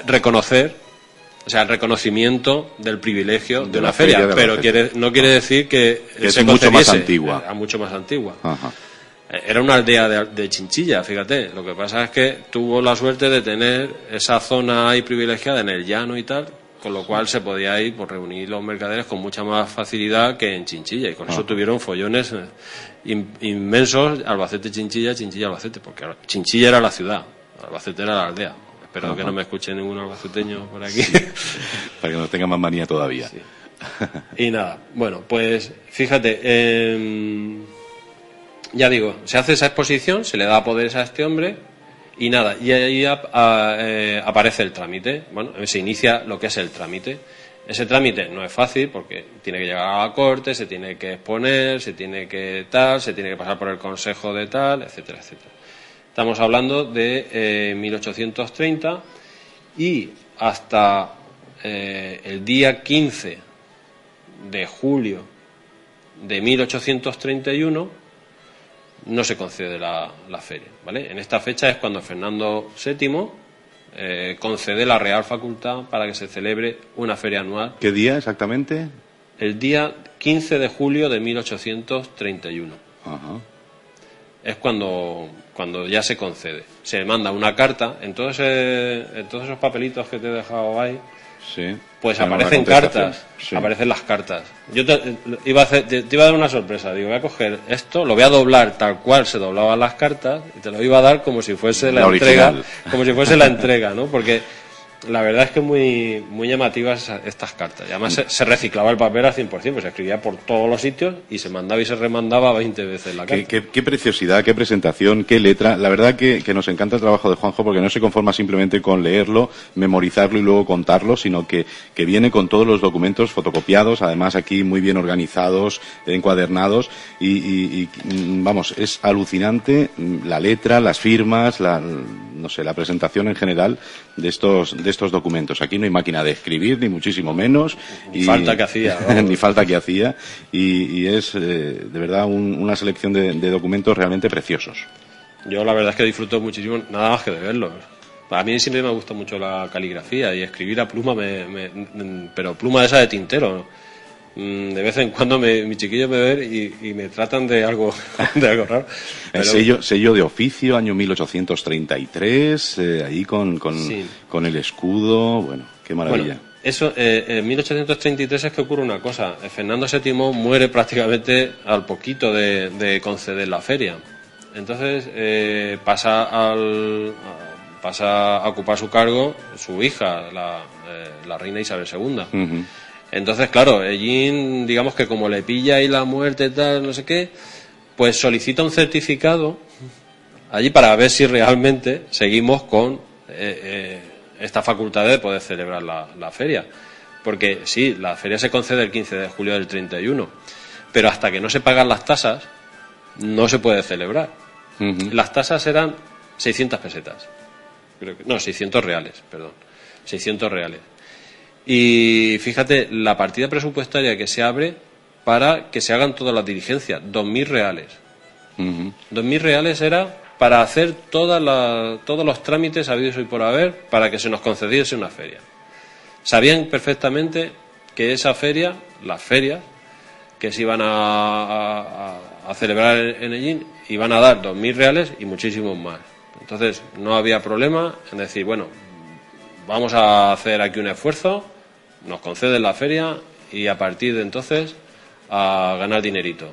reconocer, o sea, el reconocimiento del privilegio de una feria, pero no quiere decir que se mucho más antigua. Mucho más antigua. Ajá. Era una aldea de Chinchilla, fíjate. Lo que pasa es que tuvo la suerte de tener esa zona ahí privilegiada en el llano y tal, con lo cual se podía ir por reunir los mercaderes con mucha más facilidad que en Chinchilla, y con eso tuvieron follones inmensos, Albacete-Chinchilla, Chinchilla-Albacete, porque Chinchilla era la ciudad, Albacete era la aldea. Espero que no me escuche ningún albaceteño por aquí. Sí, para que nos tenga más manía todavía. Sí. Y nada, bueno, pues fíjate, ya digo, se hace esa exposición, se le da poderes a este hombre y nada, y ahí aparece el trámite. Bueno, se inicia lo que es el trámite. Ese trámite no es fácil porque tiene que llegar a la corte, se tiene que exponer, se tiene que pasar por el consejo de tal, etcétera, etcétera. Estamos hablando de 1830 y hasta el día 15 de julio de 1831 no se concede la feria, ¿vale? En esta fecha es cuando Fernando VII concede la Real Facultad para que se celebre una feria anual. ¿Qué día exactamente? El día 15 de julio de 1831. Ajá. Es cuando ya se concede. Se manda una carta, en todos esos papelitos que te he dejado ahí, sí, pues aparecen cartas, sí. Aparecen las cartas. Yo te iba a dar una sorpresa, digo, voy a coger esto, lo voy a doblar tal cual se doblaban las cartas y te lo iba a dar como si fuese la entrega, como si fuese la entrega, ¿no? Porque la verdad es que muy muy llamativas estas cartas. Y además se reciclaba el papel al 100%, pues se escribía por todos los sitios y se mandaba y se remandaba 20 veces la carta. Qué preciosidad, qué presentación, qué letra. La verdad que nos encanta el trabajo de Juanjo porque no se conforma simplemente con leerlo, memorizarlo y luego contarlo, sino que viene con todos los documentos fotocopiados, además aquí muy bien organizados, encuadernados y vamos, es alucinante la letra, las firmas, la presentación en general de estos documentos. Aquí no hay máquina de escribir, ni muchísimo menos. Ni falta que hacía. Ni falta que hacía. Y es, de verdad, una selección de documentos realmente preciosos. Yo la verdad es que disfruto muchísimo, nada más que de verlos. A mí siempre me gusta mucho la caligrafía y escribir a pluma, pero pluma de esa de tintero. De vez en cuando mi chiquillo me ven y me tratan de algo raro. Pero... sello de oficio, año 1833, ahí con el escudo, bueno, qué maravilla. Bueno, eso, en 1833 es que ocurre una cosa. Fernando VII muere prácticamente al poquito de conceder la feria. Entonces pasa a ocupar su cargo su hija, la reina Isabel II. Uh-huh. Entonces, claro, Ellín, digamos que como le pilla ahí la muerte, tal, no sé qué, pues solicita un certificado allí para ver si realmente seguimos con esta facultad de poder celebrar la feria. Porque sí, la feria se concede el 15 de julio del 31, pero hasta que no se pagan las tasas, no se puede celebrar. Uh-huh. Las tasas eran 600 pesetas. 600 reales, perdón. 600 reales. Y fíjate, la partida presupuestaria que se abre para que se hagan todas las diligencias, 2.000 reales. Uh-huh. 2.000 reales era para hacer todos los trámites habidos y por haber para que se nos concediese una feria. Sabían perfectamente que esa feria, las ferias que se iban a celebrar en Ellín, iban a dar 2.000 reales y muchísimos más. Entonces no había problema en decir, bueno, vamos a hacer aquí un esfuerzo, nos conceden la feria y a partir de entonces a ganar dinerito.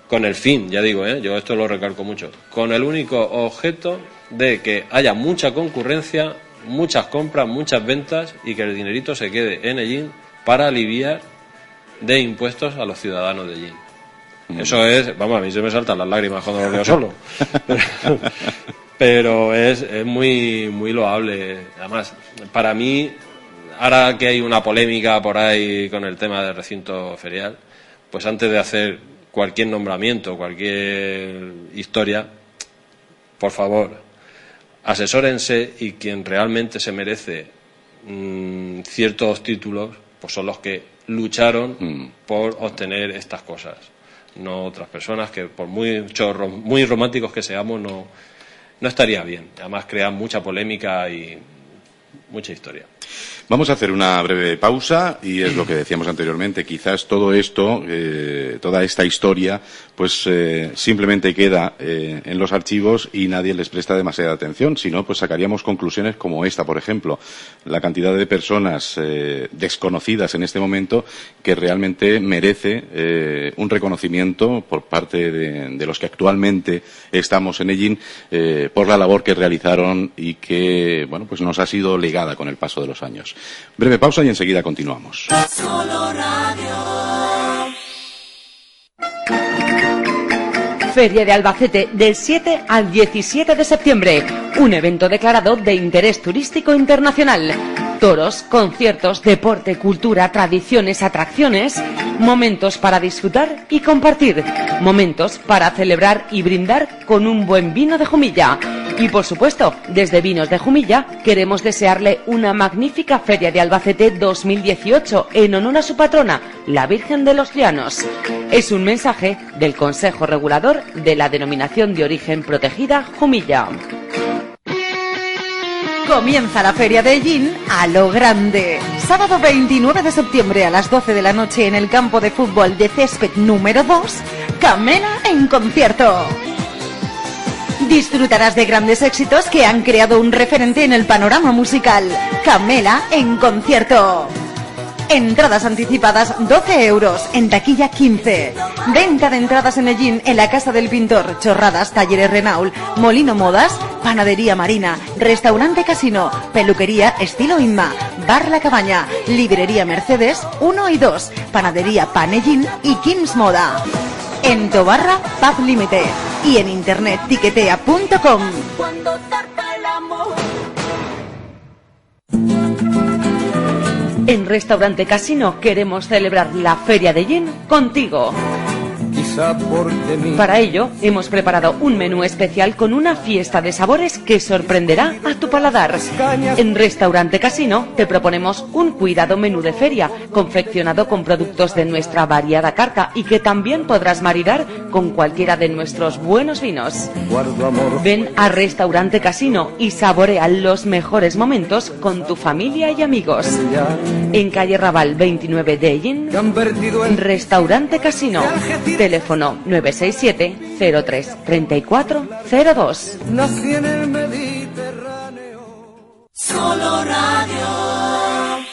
Con el fin, ya digo, yo esto lo recalco mucho, con el único objeto de que haya mucha concurrencia, muchas compras, muchas ventas y que el dinerito se quede en Ellín para aliviar de impuestos a los ciudadanos de Ellín. Eso es, vamos, a mí se me saltan las lágrimas cuando lo leo solo. Pero es muy, muy loable. Además, para mí, ahora que hay una polémica por ahí con el tema del recinto ferial, pues antes de hacer cualquier nombramiento, cualquier historia, por favor, asesórense, y quien realmente se merece ciertos títulos, pues son los que lucharon por obtener estas cosas, no otras personas que, por muy románticos que seamos, no estaría bien. Además, crean mucha polémica y mucha historia. Vamos a hacer una breve pausa y es lo que decíamos anteriormente. Quizás todo esto, toda esta historia, pues simplemente queda en los archivos y nadie les presta demasiada atención. Si no, pues sacaríamos conclusiones como esta, por ejemplo. La cantidad de personas desconocidas en este momento que realmente merece un reconocimiento por parte de los que actualmente estamos en Ellín por la labor que realizaron y que, bueno, pues nos ha sido legada con el paso de los años. Breve pausa y enseguida continuamos. Solo Radio. Feria de Albacete del 7 al 17 de septiembre. Un evento declarado de interés turístico internacional. Toros, conciertos, deporte, cultura, tradiciones, atracciones. Momentos para disfrutar y compartir. Momentos para celebrar y brindar con un buen vino de Jumilla. Y por supuesto, desde Vinos de Jumilla queremos desearle una magnífica Feria de Albacete 2018 en honor a su patrona, la Virgen de los Llanos. Es un mensaje del Consejo Regulador de la Denominación de Origen Protegida Jumilla. Comienza la Feria de Ellín a lo grande. Sábado 29 de septiembre a las 12 de la noche en el campo de fútbol de césped número 2, Camela en concierto. Disfrutarás de grandes éxitos que han creado un referente en el panorama musical. Camela en concierto. Entradas anticipadas 12 euros, en taquilla 15. Venta de entradas en Ellín en la Casa del Pintor, Chorradas, Talleres Renault, Molino Modas, Panadería Marina, Restaurante Casino, Peluquería Estilo Inma, Bar La Cabaña, Librería Mercedes 1 y 2, Panadería Pan Ellín y Kings Moda. En Tobarra, Pub Límite y en internet tiquetea.com. Cuando zarpa el amor. En Restaurante Casino queremos celebrar la Feria de Ellín contigo. Para ello, hemos preparado un menú especial con una fiesta de sabores que sorprenderá a tu paladar. En Restaurante Casino te proponemos un cuidado menú de feria, confeccionado con productos de nuestra variada carta y que también podrás maridar con cualquiera de nuestros buenos vinos. Ven a Restaurante Casino y saborea los mejores momentos con tu familia y amigos. En calle Raval 29 de Ellín, Restaurante Casino. Teléfono 967 03 34 02. Nací en el Mediterráneo. Solo Radio.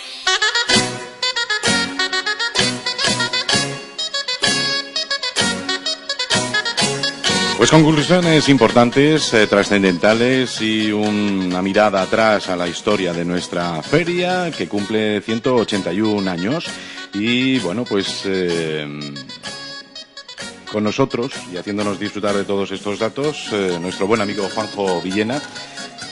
Pues conclusiones importantes, trascendentales y una mirada atrás a la historia de nuestra feria que cumple 181 años y bueno, pues con nosotros y haciéndonos disfrutar de todos estos datos, nuestro buen amigo Juanjo Villena,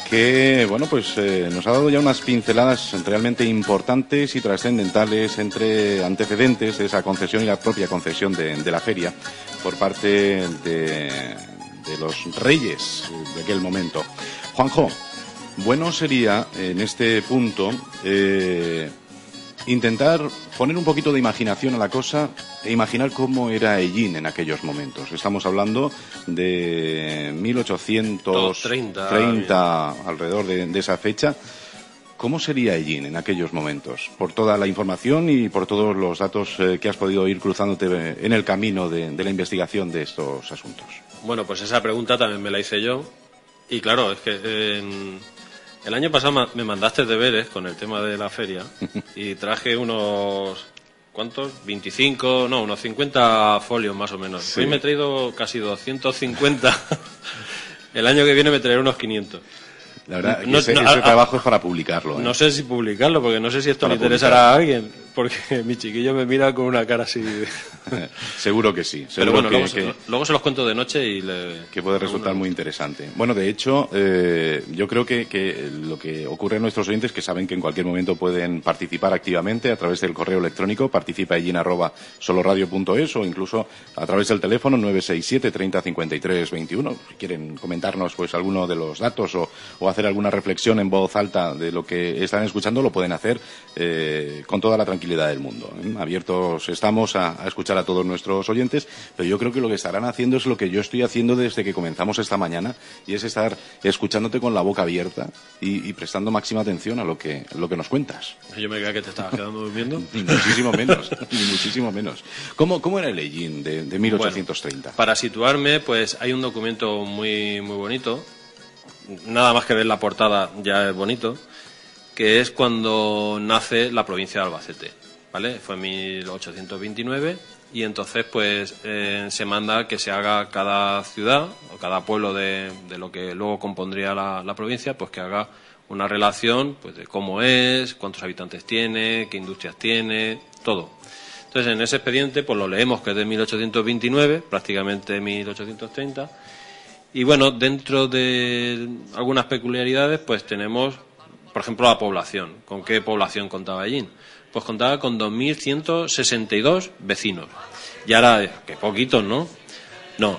que bueno, pues nos ha dado ya unas pinceladas realmente importantes y trascendentales entre antecedentes de esa concesión y la propia concesión de la feria por parte de los reyes de aquel momento. Juanjo, bueno sería en este punto intentar poner un poquito de imaginación a la cosa e imaginar cómo era Ellín en aquellos momentos. Estamos hablando de 1830, alrededor de esa fecha. ¿Cómo sería Ellín en aquellos momentos? Por toda la información y por todos los datos que has podido ir cruzándote en el camino de la investigación de estos asuntos. Bueno, pues esa pregunta también me la hice yo. Y claro, es que el año pasado me mandaste deberes con el tema de la feria y traje unos... ¿Cuántos? 25, no, unos 50 folios más o menos. Sí. Hoy me he traído casi 250. El año que viene me traeré unos 500. La verdad, ese trabajo es para publicarlo. No sé si publicarlo, porque no sé si esto Para le interesará a alguien. porque mi chiquillo me mira con una cara así. Seguro que sí. Pero Seguro bueno, que luego se los cuento de noche y que puede resultar muy interesante. Bueno, de hecho, yo creo que lo que ocurre en nuestros oyentes, que saben que en cualquier momento pueden participar activamente a través del correo electrónico, participaallin@soloradio.es, o incluso a través del teléfono 967 30 53 21. Si quieren comentarnos pues alguno de los datos o hacer alguna reflexión en voz alta de lo que están escuchando, lo pueden hacer con toda la tranquilidad del mundo. Abiertos estamos a escuchar a todos nuestros oyentes, pero yo creo que lo que estarán haciendo es lo que yo estoy haciendo desde que comenzamos esta mañana, y es estar escuchándote con la boca abierta y prestando máxima atención a lo que nos cuentas. Yo me creía que te estabas quedando durmiendo. Ni muchísimo menos, ni muchísimo menos. ¿Cómo era el Ellín de 1830? Bueno, para situarme, pues hay un documento muy, muy bonito, nada más que ver la portada ya es bonito, que es cuando nace la provincia de Albacete, ¿vale? Fue en 1829 y entonces pues se manda que se haga cada ciudad o cada pueblo de lo que luego compondría la provincia, pues que haga una relación pues de cómo es, cuántos habitantes tiene, qué industrias tiene, todo. Entonces en ese expediente pues lo leemos, que es de 1829, prácticamente 1830, y bueno, dentro de algunas peculiaridades pues tenemos, por ejemplo, la población. ¿Con qué población contaba Ellín? Pues contaba con 2.162 vecinos. Y ahora, que poquitos, ¿no? No,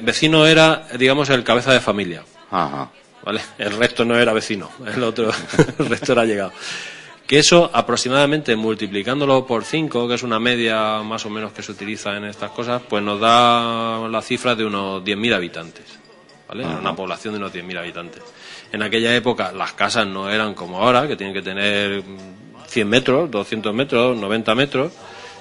vecino era, digamos, el cabeza de familia. Ajá. ¿Vale? El resto no era vecino, el resto era llegado. Que eso, aproximadamente, multiplicándolo por 5, que es una media más o menos que se utiliza en estas cosas, pues nos da la cifra de unos 10.000 habitantes. ¿Vale? Era una población de unos 10.000 habitantes. En aquella época las casas no eran como ahora, que tienen que tener 100 metros, 200 metros, 90 metros,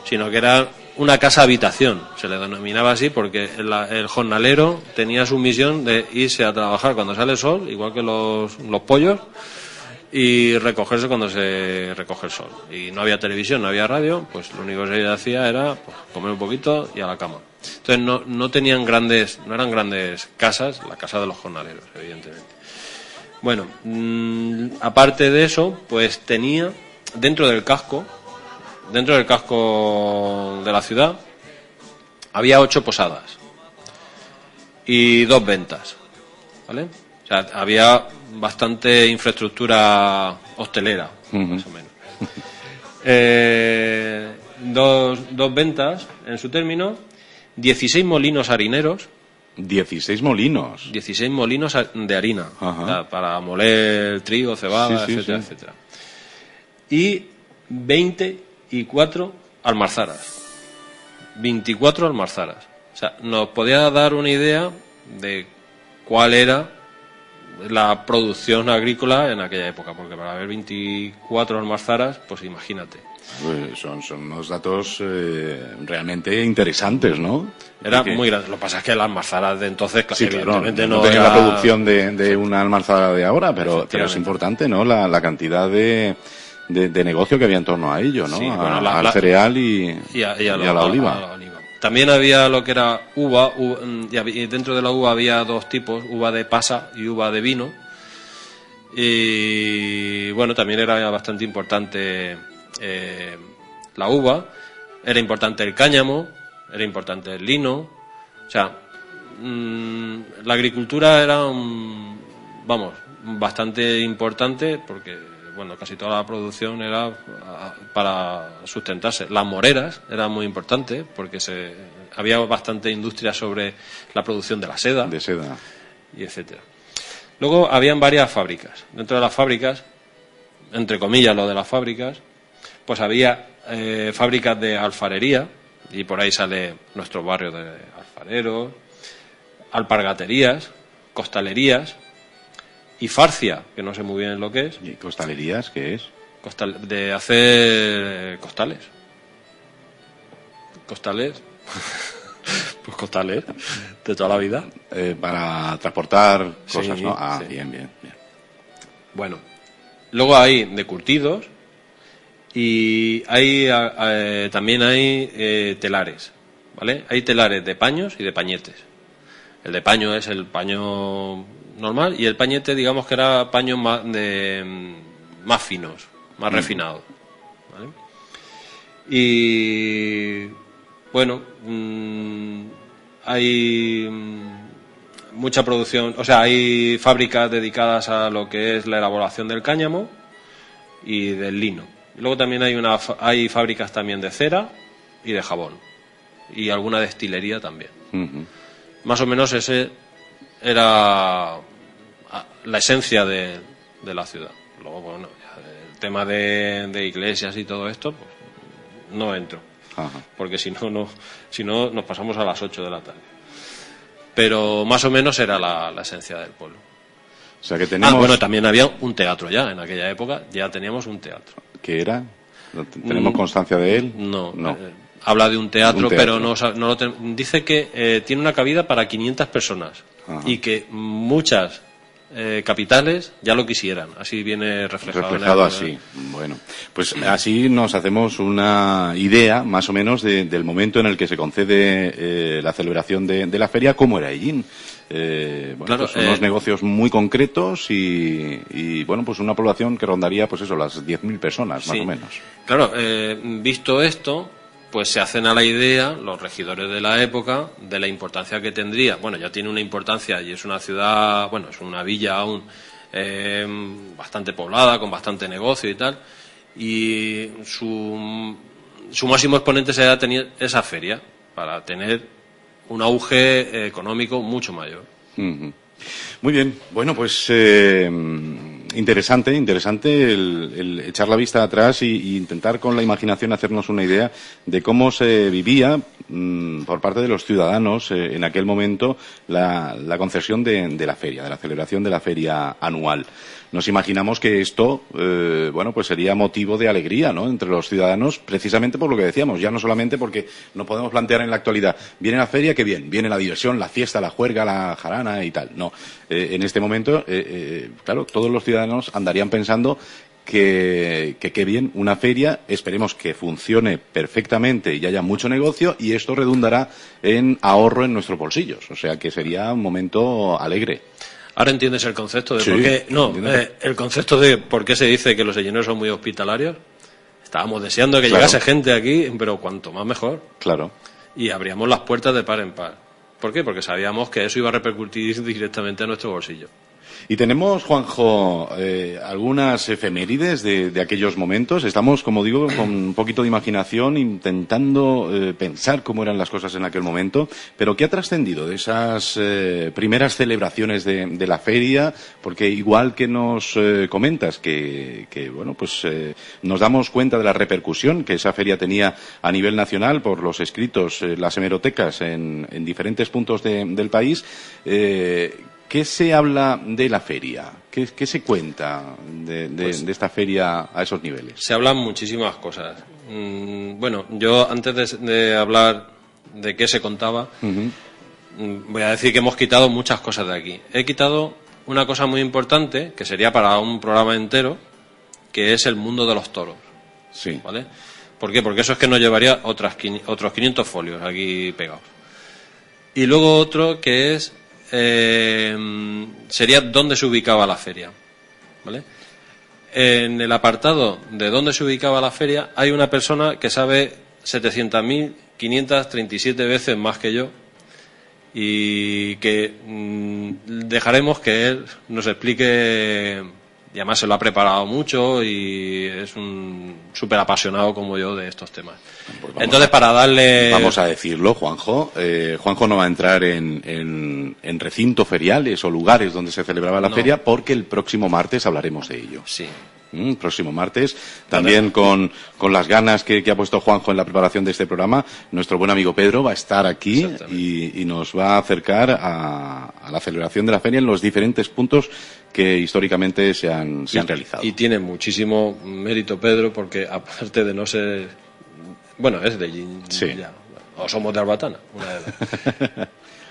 sino que era una casa-habitación. Se le denominaba así porque el jornalero tenía su misión de irse a trabajar cuando sale el sol, igual que los pollos, y recogerse cuando se recoge el sol. Y no había televisión, no había radio, pues lo único que se hacía era pues, comer un poquito y a la cama. Entonces no eran grandes casas, la casa de los jornaleros, evidentemente. Bueno, aparte de eso, pues tenía dentro del casco de la ciudad, había 8 posadas y 2 ventas, ¿vale? O sea, había bastante infraestructura hostelera, más o menos. Dos ventas en su término, 16 molinos harineros. 16 molinos. 16 molinos de harina, o sea, para moler trigo, cebada, etcétera, etcétera. Y 24 almarzaras. 24 almarzaras. O sea, nos podía dar una idea de cuál era la producción agrícola en aquella época, porque para ver 24 almarzaras, pues imagínate. Pues son unos datos realmente interesantes, ¿no? Era muy grande. Lo que pasa es que las almarzaras de entonces, evidentemente no tenía la producción de una almarzara de ahora, pero es importante, ¿no? La cantidad de negocio que había en torno a ello, ¿no? Sí, bueno, al cereal y a la oliva. También había lo que era uva, y dentro de la uva había 2 tipos, uva de pasa y uva de vino. Y bueno, también era bastante importante la uva, era importante el cáñamo, era importante el lino. O sea, la agricultura era bastante importante porque bueno, casi toda la producción era para sustentarse. Las moreras eran muy importantes porque había bastante industria sobre la producción de la seda. De seda. Y etcétera. Luego habían varias fábricas. Dentro de las fábricas, entre comillas lo de las fábricas, pues había fábricas de alfarería, y por ahí sale nuestro barrio de alfareros, alpargaterías, costalerías, y farcia, que no sé muy bien lo que es. ¿Y costalerías qué es? De hacer costales. ¿Costales? Pues costales, de toda la vida. Para transportar cosas, sí, ¿no? Ah, sí. Bien. Bueno, luego hay de curtidos y también hay telares, ¿vale? Hay telares de paños y de pañetes. El de paño es el paño normal y el pañete, digamos que era paños más finos, más refinados, ¿vale? Y bueno, hay mucha producción, o sea, hay fábricas dedicadas a lo que es la elaboración del cáñamo y del lino. Y luego también hay fábricas también de cera y de jabón y alguna destilería también. Más o menos ese era la esencia de la ciudad. Luego, bueno, el tema de iglesias y todo esto, pues no entro. Ajá. Porque si no nos pasamos a las 8 de la tarde. Pero más o menos era la esencia del pueblo. O sea que tenemos... bueno, también había un teatro ya, en aquella época ya teníamos un teatro. ¿Qué era? ¿Tenemos constancia de él? No. Habla de un teatro, pero dice que tiene una cabida para 500 personas. Ajá. Y que muchas capitales ya lo quisieran. Así viene reflejado así. Bueno, pues así nos hacemos una idea más o menos del momento en el que se concede la celebración de la feria, cómo era Hellín. Claro, pues unos negocios muy concretos y bueno, pues una población que rondaría pues eso, las 10.000 personas más o menos. Claro, visto esto, pues se hacen a la idea los regidores de la época de la importancia que tendría. Bueno, ya tiene una importancia y es una ciudad, bueno, es una villa aún bastante poblada, con bastante negocio y tal, y su máximo exponente sería tener esa feria para tener un auge económico mucho mayor. Muy bien, bueno, pues interesante el echar la vista atrás y intentar con la imaginación hacernos una idea de cómo se vivía por parte de los ciudadanos en aquel momento la concesión de la feria, de la celebración de la feria anual. Nos imaginamos que esto, bueno, pues sería motivo de alegría, ¿no?, entre los ciudadanos, precisamente por lo que decíamos, ya no solamente porque nos podemos plantear en la actualidad, viene la feria, qué bien, viene la diversión, la fiesta, la juerga, la jarana y tal. No, en este momento, claro, todos los ciudadanos andarían pensando que qué bien, una feria, esperemos que funcione perfectamente y haya mucho negocio y esto redundará en ahorro en nuestros bolsillos, o sea que sería un momento alegre. Ahora entiendes el concepto de por qué... No, el concepto de por qué se dice que los helleñeros son muy hospitalarios. Estábamos deseando que llegase gente aquí, pero cuanto más mejor. Claro. Y abríamos las puertas de par en par. ¿Por qué? Porque sabíamos que eso iba a repercutir directamente a nuestro bolsillo. Y tenemos, Juanjo, algunas efemérides de aquellos momentos. Estamos, como digo, con un poquito de imaginación intentando pensar cómo eran las cosas en aquel momento. Pero ¿qué ha trascendido de esas primeras celebraciones de la feria? Porque igual que nos comentas que bueno, pues nos damos cuenta de la repercusión que esa feria tenía a nivel nacional por los escritos, las hemerotecas en diferentes puntos del país. ¿Qué se habla de la feria? ¿Qué se cuenta de esta feria a esos niveles? Se hablan muchísimas cosas. Bueno, yo antes de hablar de qué se contaba, voy a decir que hemos quitado muchas cosas de aquí. He quitado una cosa muy importante, que sería para un programa entero, que es el mundo de los toros. Sí. ¿Vale? ¿Por qué? Porque eso es que nos llevaría otros 500 folios aquí pegados. Y luego otro que es... sería dónde se ubicaba la feria, ¿vale? En el apartado de dónde se ubicaba la feria hay una persona que sabe 700.537 veces más que yo y que dejaremos que él nos explique, y además se lo ha preparado mucho y es un súper apasionado como yo de estos temas. Pues entonces, para darle... Vamos a decirlo, Juanjo. Juanjo no va a entrar en recintos feriales o lugares donde se celebraba la feria porque el próximo martes hablaremos de ello. Sí. Próximo martes, también con las ganas que ha puesto Juanjo en la preparación de este programa, nuestro buen amigo Pedro va a estar aquí y nos va a acercar a la celebración de la feria en los diferentes puntos que históricamente se han realizado. Y tiene muchísimo mérito Pedro porque aparte de no ser... Bueno, es de Hellín, ya, o somos de Arbatana, una de las.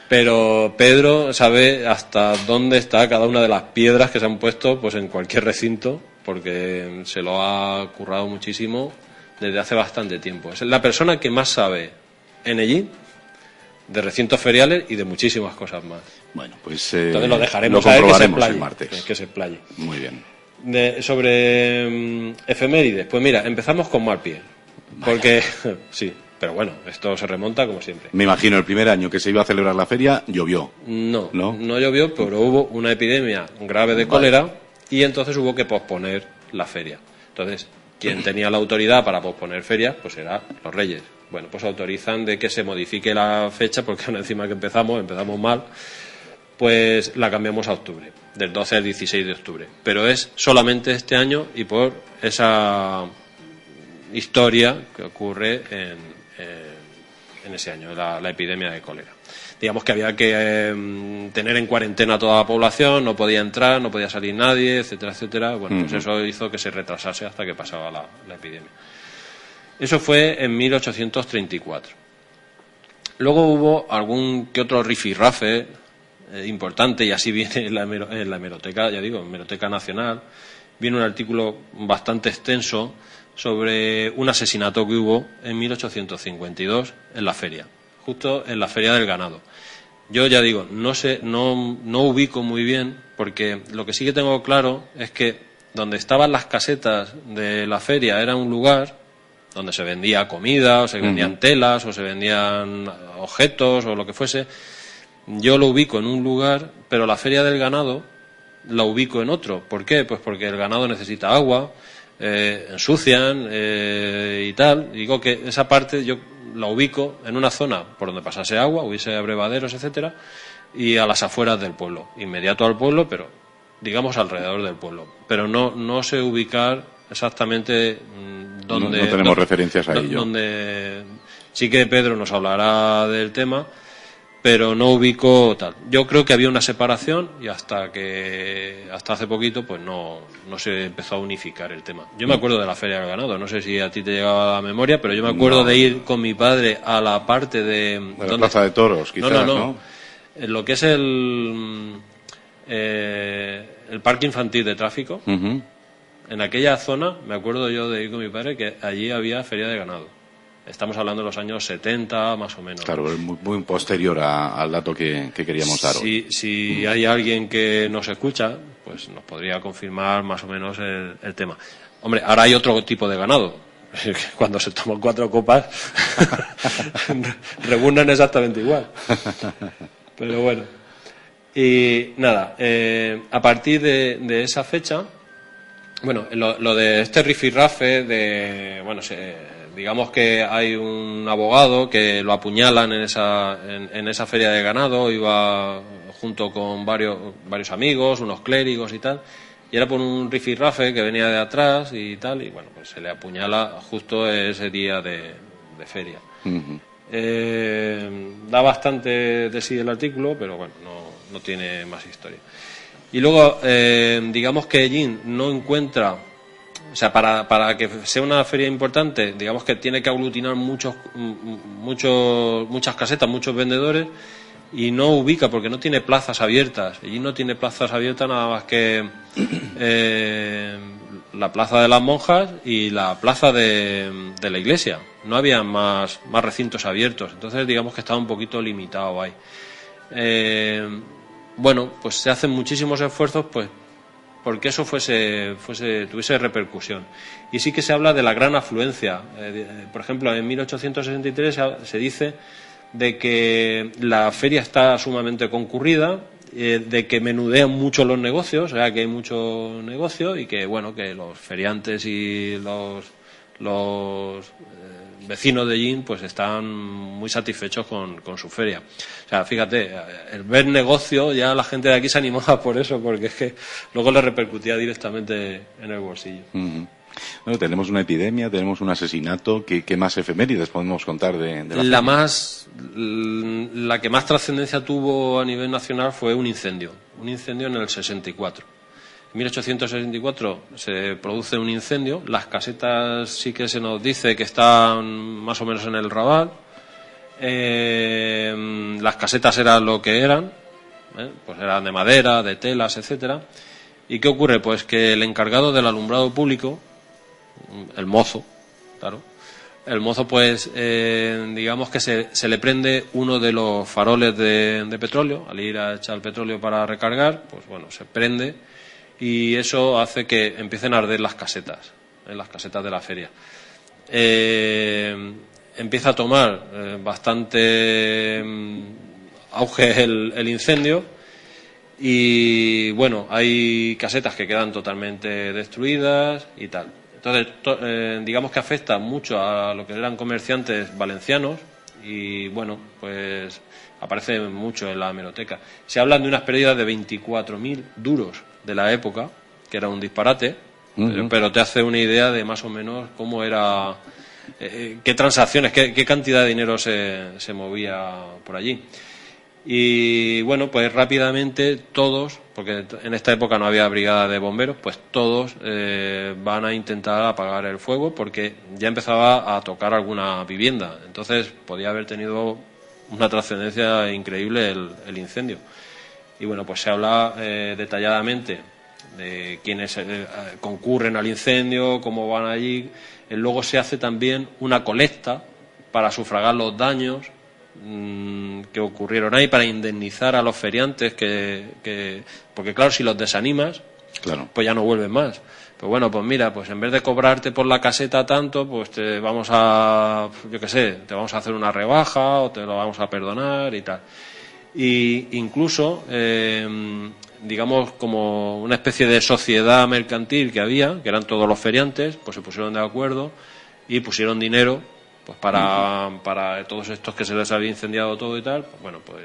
Pero Pedro sabe hasta dónde está cada una de las piedras que se han puesto pues en cualquier recinto, porque se lo ha currado muchísimo desde hace bastante tiempo. Es la persona que más sabe en Hellín de recintos feriales y de muchísimas cosas más. Bueno, pues entonces lo dejaremos lo a él el martes. Que se explaye. Muy bien. Sobre efemérides, pues mira, empezamos con mal pie. Porque, sí, pero bueno, esto se remonta como siempre. Me imagino, el primer año que se iba a celebrar la feria, llovió. No llovió, pero hubo una epidemia grave de cólera y entonces hubo que posponer la feria. Entonces, quien tenía la autoridad para posponer ferias, pues eran los reyes. Bueno, pues autorizan de que se modifique la fecha, porque encima que empezamos mal, pues la cambiamos a octubre, del 12 al 16 de octubre. Pero es solamente este año y por esa historia que ocurre en ese año, la epidemia de cólera. Digamos que había que tener en cuarentena a toda la población, no podía entrar, no podía salir nadie, etcétera, etcétera. Bueno, pues eso hizo que se retrasase hasta que pasaba la epidemia. Eso fue en 1834. Luego hubo algún que otro rifirrafe importante, y así viene en la hemeroteca, ya digo, en Hemeroteca Nacional, viene un artículo bastante extenso sobre un asesinato que hubo en 1852 en la feria, justo en la Feria del Ganado. Yo ya digo, no ubico muy bien, porque lo que sí que tengo claro es que donde estaban las casetas de la feria era un lugar donde se vendía comida, o se vendían telas, o se vendían objetos, o lo que fuese. Yo lo ubico en un lugar, pero la Feria del Ganado la ubico en otro. ¿Por qué? Pues porque el ganado necesita agua, ensucian y tal. Digo que esa parte yo la ubico en una zona por donde pasase agua, hubiese abrevaderos, etcétera, y a las afueras del pueblo, inmediato al pueblo, pero digamos alrededor del pueblo. Pero no sé ubicar exactamente dónde. No tenemos referencias a ello. Donde sí que Pedro nos hablará del tema, pero no ubico tal. Yo creo que había una separación y hasta hace poquito pues no se empezó a unificar el tema. Yo me acuerdo de la Feria del Ganado, no sé si a ti te llegaba a la memoria, pero yo me acuerdo de ir con mi padre a la parte de la Plaza de Toros, quizás, ¿no? En lo que es el parque infantil de tráfico. En aquella zona me acuerdo yo de ir con mi padre que allí había Feria de Ganado. Estamos hablando de los años 70, más o menos. Claro, es muy posterior al dato que queríamos dar hoy. Si hay alguien que nos escucha, pues nos podría confirmar más o menos el tema. Hombre, ahora hay otro tipo de ganado. Cuando se toman 4 copas, rebuznan exactamente igual. Pero bueno. Y nada, a partir de esa fecha, bueno, lo de este rifirrafe, digamos que hay un abogado que lo apuñalan en esa feria de ganado, iba junto con varios amigos, unos clérigos y tal, y era por un rifirrafe que venía de atrás y tal, y bueno, pues se le apuñala justo ese día de feria. Da bastante de sí el artículo, pero bueno, no tiene más historia. Y luego, digamos que Ellín no encuentra, o sea, para que sea una feria importante, digamos que tiene que aglutinar muchas casetas, muchos vendedores, y no ubica porque no tiene plazas abiertas. Ellín no tiene plazas abiertas nada más que la plaza de las monjas y la plaza de la iglesia. No había más recintos abiertos, entonces digamos que estaba un poquito limitado ahí. Bueno, pues se hacen muchísimos esfuerzos pues porque eso tuviese repercusión. Y sí que se habla de la gran afluencia. Por ejemplo, en 1863 se dice de que la feria está sumamente concurrida, de que menudean mucho los negocios, o sea, que hay mucho negocio y que, bueno, que los feriantes y los vecinos de Ellín pues están muy satisfechos con su feria. O sea, fíjate, el ver negocio, ya la gente de aquí se animaba por eso, porque es que luego le repercutía directamente en el bolsillo. Bueno, tenemos una epidemia, tenemos un asesinato. ¿Qué más efemérides podemos contar de la feria? La que más trascendencia tuvo a nivel nacional fue un incendio en el 64. En 1864 se produce un incendio, las casetas sí que se nos dice que están más o menos en el Raval, las casetas eran lo que eran, pues eran de madera, de telas, etcétera. ¿Y qué ocurre? Pues que el encargado del alumbrado público, el mozo, claro, pues digamos que se le prende uno de los faroles de petróleo, al ir a echar el petróleo para recargar, pues bueno, se prende. Y eso hace que empiecen a arder las casetas de la feria. empieza a tomar bastante auge el incendio y bueno, hay casetas que quedan totalmente destruidas y tal. Entonces, digamos que afecta mucho a lo que eran comerciantes valencianos y bueno, pues aparece mucho en la hemeroteca. Se hablan de unas pérdidas de 24.000 duros de la época, que era un disparate, pero te hace una idea de más o menos cómo era, qué transacciones, qué cantidad de dinero se movía por allí. Y bueno, pues rápidamente todos, porque en esta época no había brigada de bomberos, pues todos van a intentar apagar el fuego porque ya empezaba a tocar alguna vivienda. Entonces podía haber tenido una trascendencia increíble el incendio. Y bueno, pues se habla detalladamente de quiénes concurren al incendio, cómo van allí. Luego se hace también una colecta para sufragar los daños que ocurrieron ahí, para indemnizar a los feriantes porque claro, si los desanimas, claro, pues ya no vuelven más. Pues bueno, pues mira, pues en vez de cobrarte por la caseta tanto, pues te vamos a, yo qué sé, te vamos a hacer una rebaja o te lo vamos a perdonar y tal. Y incluso digamos como una especie de sociedad mercantil que había, que eran todos los feriantes, pues se pusieron de acuerdo y pusieron dinero pues para todos estos que se les había incendiado todo y tal, pues bueno, pues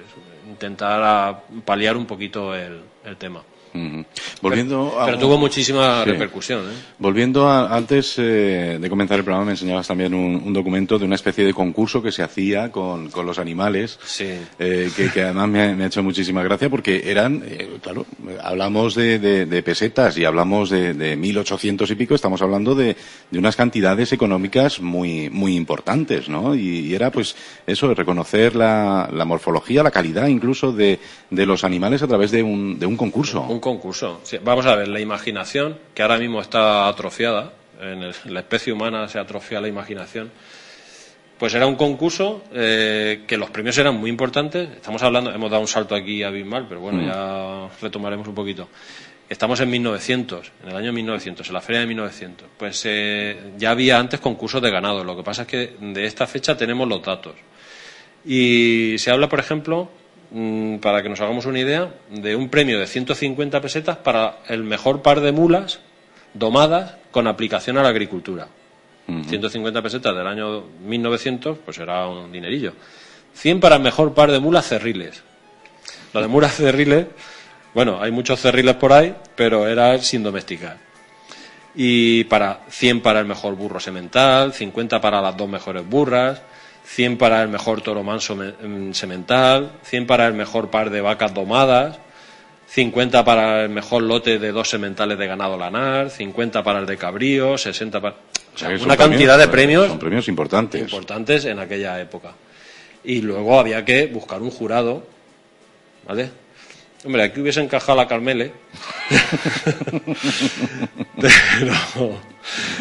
intentar paliar un poquito el tema. Pero tuvo muchísima repercusión. Volviendo antes de comenzar el programa, me enseñabas también un documento de una especie de concurso que se hacía con los animales, que además me ha hecho muchísima gracia porque eran, claro, hablamos de pesetas y hablamos de 1.800 y pico, estamos hablando de unas cantidades económicas muy muy importantes, ¿no? Y era pues eso, reconocer la morfología, la calidad incluso de los animales a través de un concurso. Un concurso. Sí, vamos a ver, la imaginación, que ahora mismo está atrofiada, en la especie humana se atrofia la imaginación, pues era un concurso que los premios eran muy importantes. Estamos hablando, hemos dado un salto aquí abismal, pero bueno, ya retomaremos un poquito. Estamos en 1900, en el año 1900, en la feria de 1900. Pues ya había antes concursos de ganado. Lo que pasa es que de esta fecha tenemos los datos. Y se habla, por ejemplo, para que nos hagamos una idea, de un premio de 150 pesetas para el mejor par de mulas domadas con aplicación a la agricultura. 150 pesetas del año 1900, pues era un dinerillo. 100 para el mejor par de mulas cerriles. Lo de mulas cerriles, bueno, hay muchos cerriles por ahí, pero era sin domesticar. Y 100 para el mejor burro semental, 50 para las 2 mejores burras, 100 para el mejor toro manso semental, 100 para el mejor par de vacas domadas, 50 para el mejor lote de 2 sementales de ganado lanar, 50 para el de cabrío, 60 para... O sea, una cantidad de premios... Son premios importantes. Importantes en aquella época. Y luego había que buscar un jurado, ¿vale? Hombre, aquí hubiese encajado la Carmele. Pero...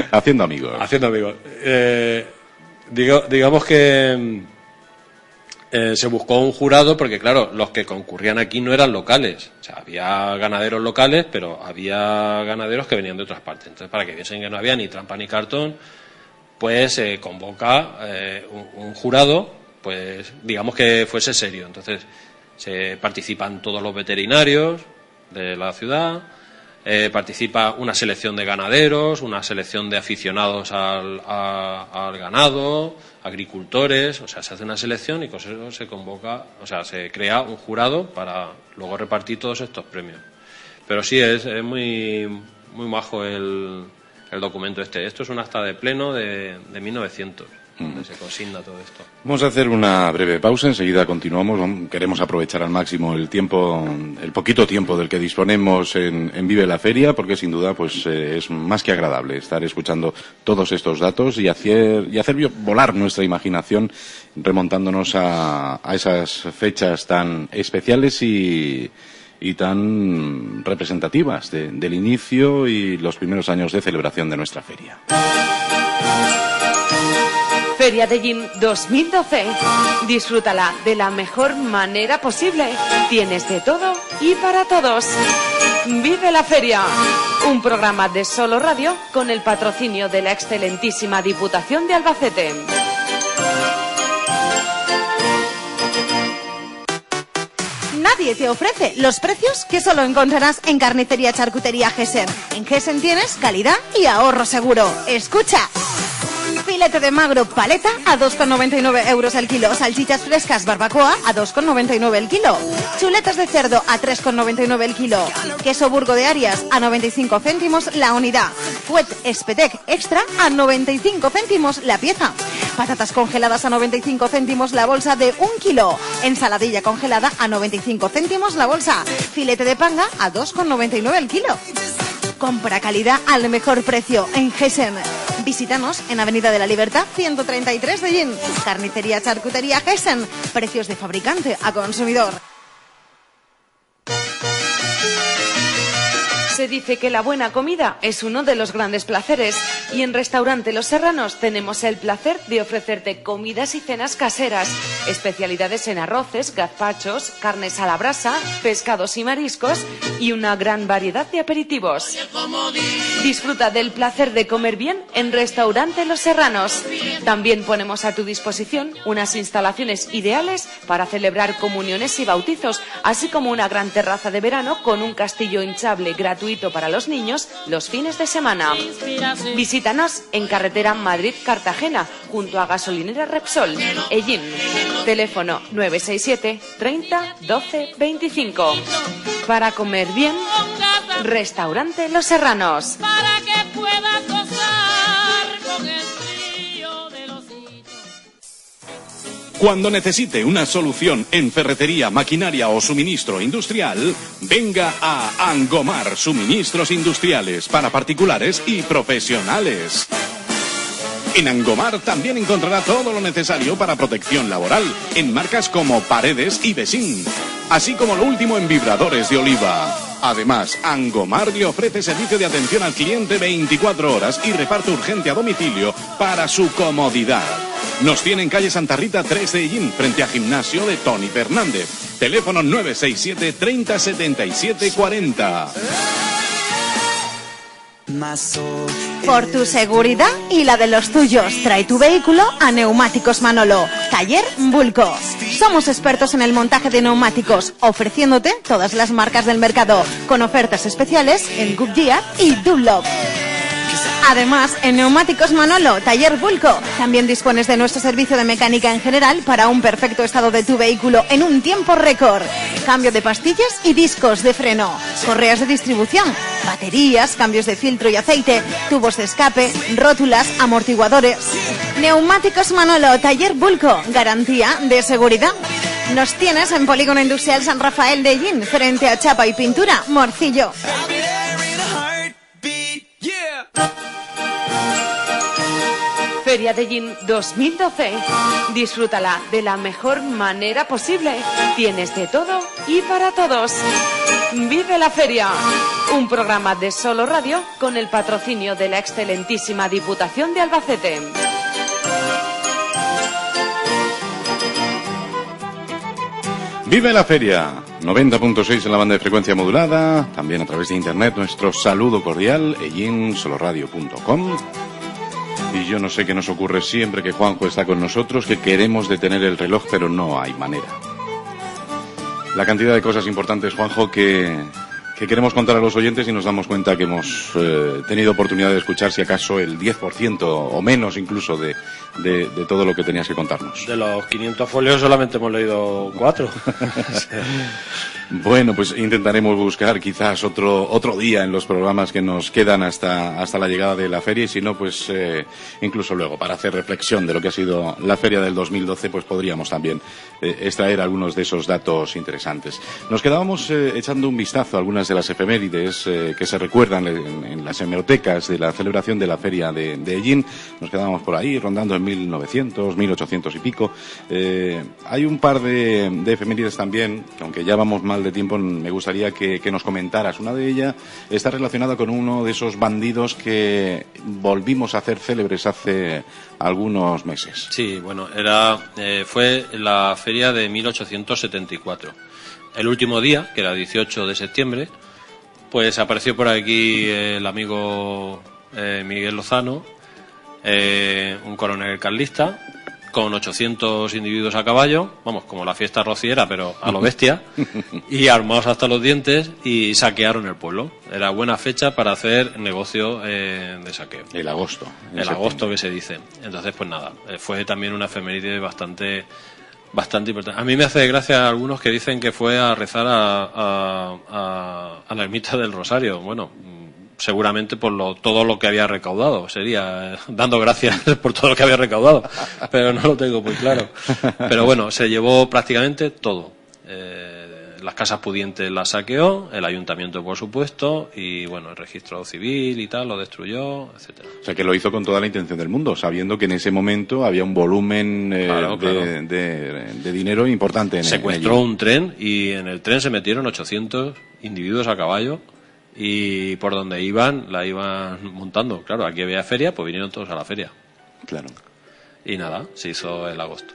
Haciendo amigos. Haciendo amigos. Digamos que se buscó un jurado porque, claro, los que concurrían aquí no eran locales. O sea, había ganaderos locales, pero había ganaderos que venían de otras partes. Entonces, para que viesen que no había ni trampa ni cartón, pues se convoca un jurado, pues digamos que fuese serio. Entonces, se participan todos los veterinarios de la ciudad, participa una selección de ganaderos, una selección de aficionados al ganado, agricultores, o sea, se hace una selección y con eso se convoca, o sea, se crea un jurado para luego repartir todos estos premios. Pero sí, es muy muy majo el documento este. Esto es un acta de pleno de 1900. Donde se consigna todo esto. Vamos a hacer una breve pausa, enseguida continuamos. Queremos aprovechar al máximo el tiempo, el poquito tiempo del que disponemos en Vive la Feria, porque sin duda pues es más que agradable estar escuchando todos estos datos y hacer volar nuestra imaginación remontándonos a esas fechas tan especiales y tan representativas del inicio y los primeros años de celebración de nuestra feria. Feria de Gin 2012. Disfrútala de la mejor manera posible. Tienes de todo y para todos. Vive la Feria, un programa de Solo Radio con el patrocinio de la excelentísima Diputación de Albacete. Nadie te ofrece los precios que solo encontrarás en Carnicería Charcutería Gesen. En Gesen tienes calidad y ahorro seguro. Escucha. Filete de magro paleta a 2,99 euros el kilo. Salchichas frescas barbacoa a 2,99 el kilo. Chuletas de cerdo a 3,99 el kilo. Queso Burgo de Arias a 95 céntimos la unidad. Fuet Espetec Extra a 95 céntimos la pieza. Patatas congeladas a 95 céntimos la bolsa de 1 kilo. Ensaladilla congelada a 95 céntimos la bolsa. Filete de panga a 2,99 el kilo. Compra calidad al mejor precio en Gesen. Visítanos en Avenida de la Libertad 133 de Gin. Carnicería Charcutería Gesen. Precios de fabricante a consumidor. Se dice que la buena comida es uno de los grandes placeres y en Restaurante Los Serranos tenemos el placer de ofrecerte comidas y cenas caseras, especialidades en arroces, gazpachos, carnes a la brasa, pescados y mariscos y una gran variedad de aperitivos. Disfruta del placer de comer bien en Restaurante Los Serranos. También ponemos a tu disposición unas instalaciones ideales para celebrar comuniones y bautizos, así como una gran terraza de verano con un castillo hinchable gratuito para los niños los fines de semana. Visítanos en carretera Madrid-Cartagena, junto a gasolinera Repsol, Ellín. Teléfono 967 30 12 25. Para comer bien, Restaurante Los Serranos. Para que puedas gozar con el frío de los hitos. Cuando necesite una solución en ferretería, maquinaria o suministro industrial, venga a Angomar Suministros Industriales para particulares y profesionales. En Angomar también encontrará todo lo necesario para protección laboral en marcas como Paredes y Besín, así como lo último en vibradores de oliva. Además, Angomar le ofrece servicio de atención al cliente 24 horas y reparto urgente a domicilio para su comodidad. Nos tiene en calle Santa Rita 3 de Ellín, frente a gimnasio de Tony Fernández. Teléfono 967 30 77 40. Por tu seguridad y la de los tuyos, trae tu vehículo a Neumáticos Manolo, Taller Bulco. Somos expertos en el montaje de neumáticos, ofreciéndote todas las marcas del mercado, con ofertas especiales en Goodyear y Dunlop. Además, en Neumáticos Manolo, Taller Bulco, también dispones de nuestro servicio de mecánica en general para un perfecto estado de tu vehículo en un tiempo récord. Cambio de pastillas y discos de freno, correas de distribución, baterías, cambios de filtro y aceite, tubos de escape, rótulas, amortiguadores. Neumáticos Manolo, Taller Bulco, garantía de seguridad. Nos tienes en Polígono Industrial San Rafael de Ellín, frente a Chapa y Pintura, Morcillo. Feria de Ellín 2012. Disfrútala de la mejor manera posible. Tienes de todo y para todos. Vive la Feria. Un programa de Solo Radio con el patrocinio de la excelentísima Diputación de Albacete. Vive la Feria. 90.6 en la banda de frecuencia modulada. También a través de internet nuestro saludo cordial. ellinsoloradio.com. Y yo no sé qué nos ocurre siempre que Juanjo está con nosotros, que queremos detener el reloj, pero no hay manera. La cantidad de cosas importantes, Juanjo, que queremos contar a los oyentes y nos damos cuenta que hemos tenido oportunidad de escuchar, si acaso, el 10% o menos incluso de todo lo que tenías que contarnos. De los 500 folios solamente hemos leído 4. Bueno, pues intentaremos buscar quizás otro día en los programas que nos quedan hasta la llegada de la feria, y si no, pues incluso luego, para hacer reflexión de lo que ha sido la feria del 2012, pues podríamos también extraer algunos de esos datos interesantes. Nos quedábamos echando un vistazo a algunas de las efemérides que se recuerdan en las hemerotecas de la celebración de la feria de Ellín. Nos quedábamos por ahí, rondando en 1900, 1800 y pico. Hay un par de efemérides también, que aunque ya vamos mal de tiempo, me gustaría que nos comentaras. Una de ellas está relacionada con uno de esos bandidos que volvimos a hacer célebres hace algunos meses. Sí, bueno, fue la feria de 1874. El último día, que era 18 de septiembre, pues apareció por aquí el amigo Miguel Lozano, un coronel carlista, con 800 individuos a caballo, vamos, como la fiesta rociera, pero a lo bestia, y armados hasta los dientes, y saquearon el pueblo. Era buena fecha para hacer negocio de saqueo. El agosto. El agosto que se dice. Entonces, pues nada, fue también una efeméride bastante importante. A mí me hace gracia a algunos que dicen que fue a rezar a la ermita del Rosario. Bueno, seguramente por todo lo que había recaudado, sería dando gracias por todo lo que había recaudado, pero no lo tengo muy claro. Pero bueno, se llevó prácticamente todo. Las casas pudientes las saqueó, el ayuntamiento por supuesto, y bueno, el registro civil y tal lo destruyó, etcétera. O sea, que lo hizo con toda la intención del mundo, sabiendo que en ese momento había un volumen Claro. de dinero importante. Secuestró un tren, y en el tren se metieron 800 individuos a caballo, y por donde iban, la iban montando. Claro, aquí había feria, pues vinieron todos a la feria. Claro. Y nada, se hizo el agosto.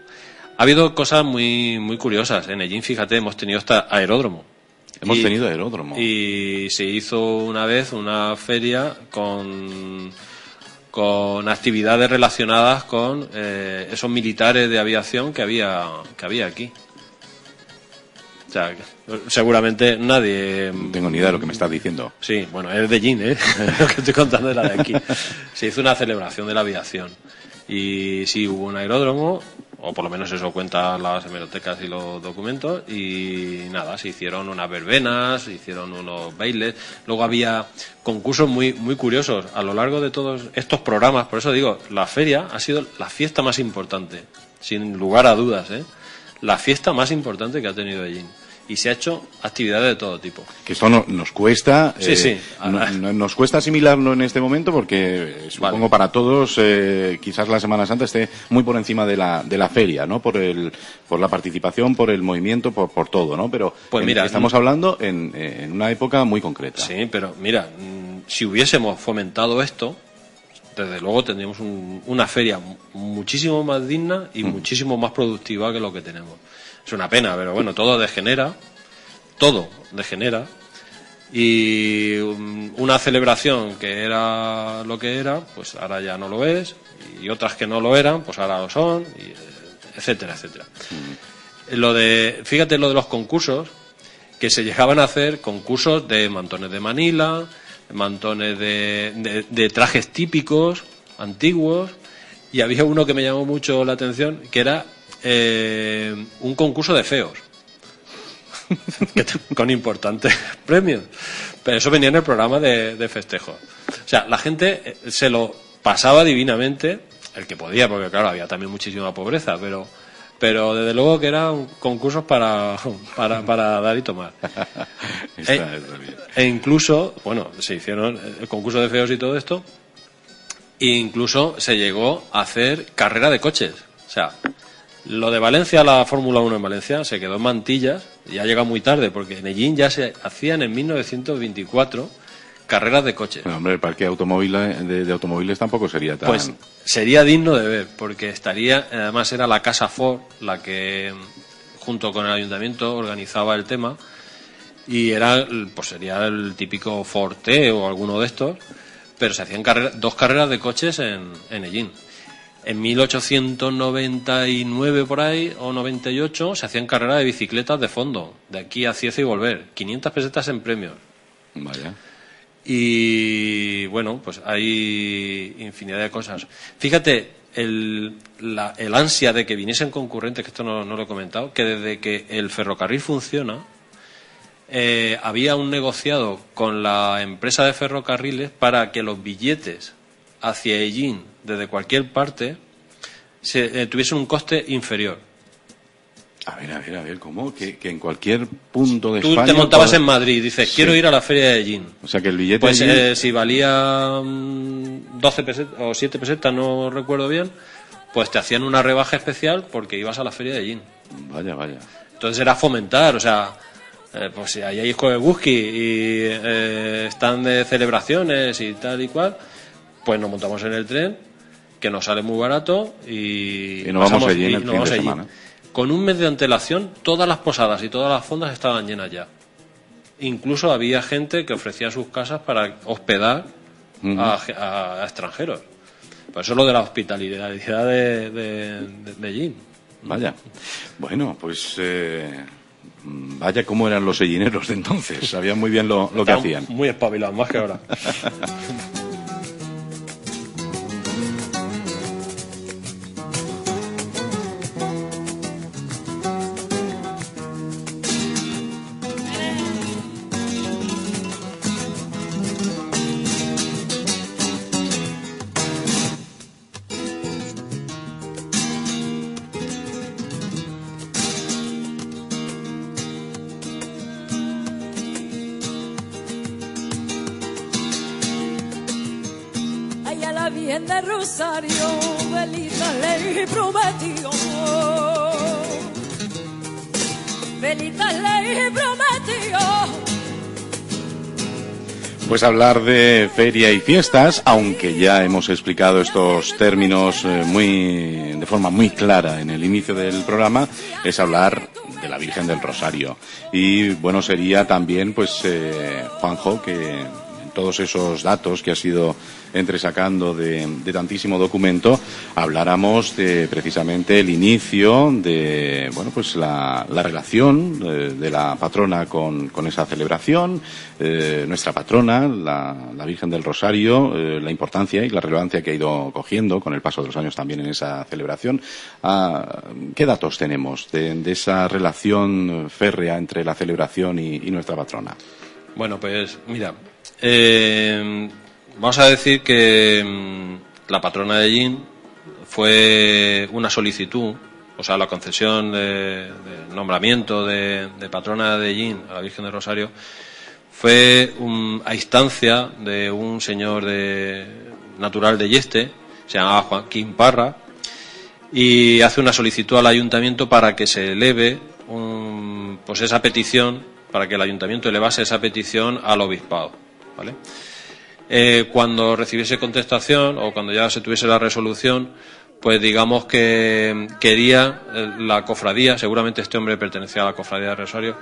Ha habido cosas muy muy curiosas. En Ellín, fíjate, hemos tenido hasta aeródromo. Hemos tenido aeródromo. Y se hizo una vez una feria con actividades relacionadas con esos militares de aviación que había aquí. O sea, seguramente nadie... No tengo ni idea de lo que me estás diciendo. Sí, bueno, es de Ellín, ¿eh? Lo que estoy contando es la de aquí. Se hizo una celebración de la aviación. Y sí, hubo un aeródromo, o por lo menos eso cuentan las hemerotecas y los documentos, y nada, se hicieron unas verbenas, se hicieron unos bailes. Luego había concursos muy muy curiosos a lo largo de todos estos programas. Por eso digo, la feria ha sido la fiesta más importante, sin lugar a dudas, ¿eh? La fiesta más importante que ha tenido Ellín. Y se ha hecho actividades de todo tipo. Que esto nos cuesta. Sí, sí. Nos cuesta asimilarlo en este momento porque supongo para todos quizás la Semana Santa esté muy por encima de la feria, ¿no? Por la participación, por el movimiento, por todo, ¿no? Pero pues mira, estamos hablando en una época muy concreta. Sí, pero mira, si hubiésemos fomentado esto, desde luego tendríamos una feria muchísimo más digna y muchísimo más productiva que lo que tenemos. Es una pena, pero bueno, todo degenera, y una celebración que era lo que era, pues ahora ya no lo es, y otras que no lo eran, pues ahora lo son, y etcétera, etcétera. Fíjate lo de los concursos, que se llegaban a hacer concursos de mantones de Manila, mantones de trajes típicos, antiguos, y había uno que me llamó mucho la atención, que era un concurso de feos con importantes premios, pero eso venía en el programa de festejos. O sea, la gente se lo pasaba divinamente, el que podía, porque claro, había también muchísima pobreza, pero desde luego que eran concursos para dar y tomar. E incluso, bueno, se hicieron el concurso de feos y todo esto, e incluso se llegó a hacer carrera de coches. O sea, lo de Valencia, la Fórmula 1 en Valencia, se quedó en mantillas, y ha llegado muy tarde, porque en Ellín ya se hacían en 1924 carreras de coches. Bueno, hombre, el parque de automóviles tampoco sería tan... Pues sería digno de ver, porque además era la Casa Ford la que, junto con el ayuntamiento, organizaba el tema, y sería el típico Ford T o alguno de estos, pero se hacían dos carreras de coches en Ellín. En 1899 por ahí, o 98, se hacían carreras de bicicletas de fondo, de aquí a Cieza y volver, 500 pesetas en premios. Vaya. Y bueno, pues hay infinidad de cosas. Fíjate, el ansia de que viniesen concurrentes, que esto no lo he comentado, que desde que el ferrocarril funciona, había un negociado con la empresa de ferrocarriles para que los billetes hacia Ellín, desde cualquier parte, tuviesen un coste inferior. A ver, ¿cómo? Que en cualquier punto de Tú España... te montabas en Madrid y dices, Sí. quiero ir a la feria de Ellín. O sea, que el billete... Pues allí- si valía 12 pesetas o 7 pesetas, no recuerdo bien, pues te hacían una rebaja especial porque ibas a la feria de Ellín. Vaya. Entonces era fomentar, o sea, pues si ahí hay juego de whisky y están de celebraciones y tal y cual, pues nos montamos en el tren, que nos sale muy barato, y nos vamos allí en el nos fin vamos de allí. semana. Con un mes de antelación, todas las posadas y todas las fondas estaban llenas ya. incluso había gente que ofrecía sus casas para hospedar a extranjeros. Por eso lo de la hospitalidad de Jean. Vaya. Bueno, pues vaya cómo eran los sellineros de entonces. Sabían muy bien lo que hacían. Muy espabilados, más que ahora. Virgen de Rosario, velita ley prometió. Velita ley prometió. Pues hablar de feria y fiestas, aunque ya hemos explicado estos términos de forma muy clara en el inicio del programa, es hablar de la Virgen del Rosario. Y bueno, sería también, pues, Juanjo, que en todos esos datos que ha sido entresacando de tantísimo documento, habláramos de precisamente el inicio de, bueno, pues la relación de la patrona con esa celebración, nuestra patrona, la Virgen del Rosario, la importancia y la relevancia que ha ido cogiendo con el paso de los años también en esa celebración. ¿Qué datos tenemos de esa relación férrea entre la celebración y nuestra patrona? Bueno, pues mira, vamos a decir que la patrona de Jean fue una solicitud, o sea, la concesión de nombramiento de patrona de Jean a la Virgen del Rosario fue a instancia de un señor natural de Yeste, se llamaba Joaquín Parra, y hace una solicitud al ayuntamiento para que se eleve pues esa petición, para que el ayuntamiento elevase esa petición al obispado, ¿vale? Cuando recibiese contestación o cuando ya se tuviese la resolución, pues digamos que quería la cofradía, seguramente este hombre pertenecía a la cofradía de Rosario,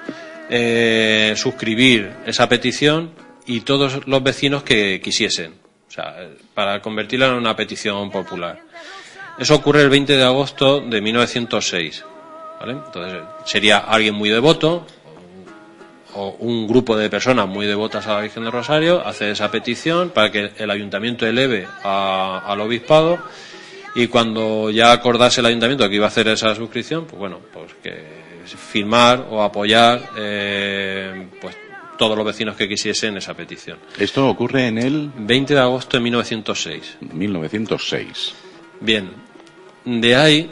suscribir esa petición y todos los vecinos que quisiesen, o sea, para convertirla en una petición popular. Eso ocurre el 20 de agosto de 1906, ¿vale? Entonces sería alguien muy devoto, o un grupo de personas muy devotas a la Virgen del Rosario, hace esa petición para que el ayuntamiento eleve al obispado, y cuando ya acordase el ayuntamiento que iba a hacer esa suscripción, pues bueno, pues que firmar o apoyar pues todos los vecinos que quisiesen esa petición. Esto ocurre en el 20 de agosto de 1906. 1906. Bien, de ahí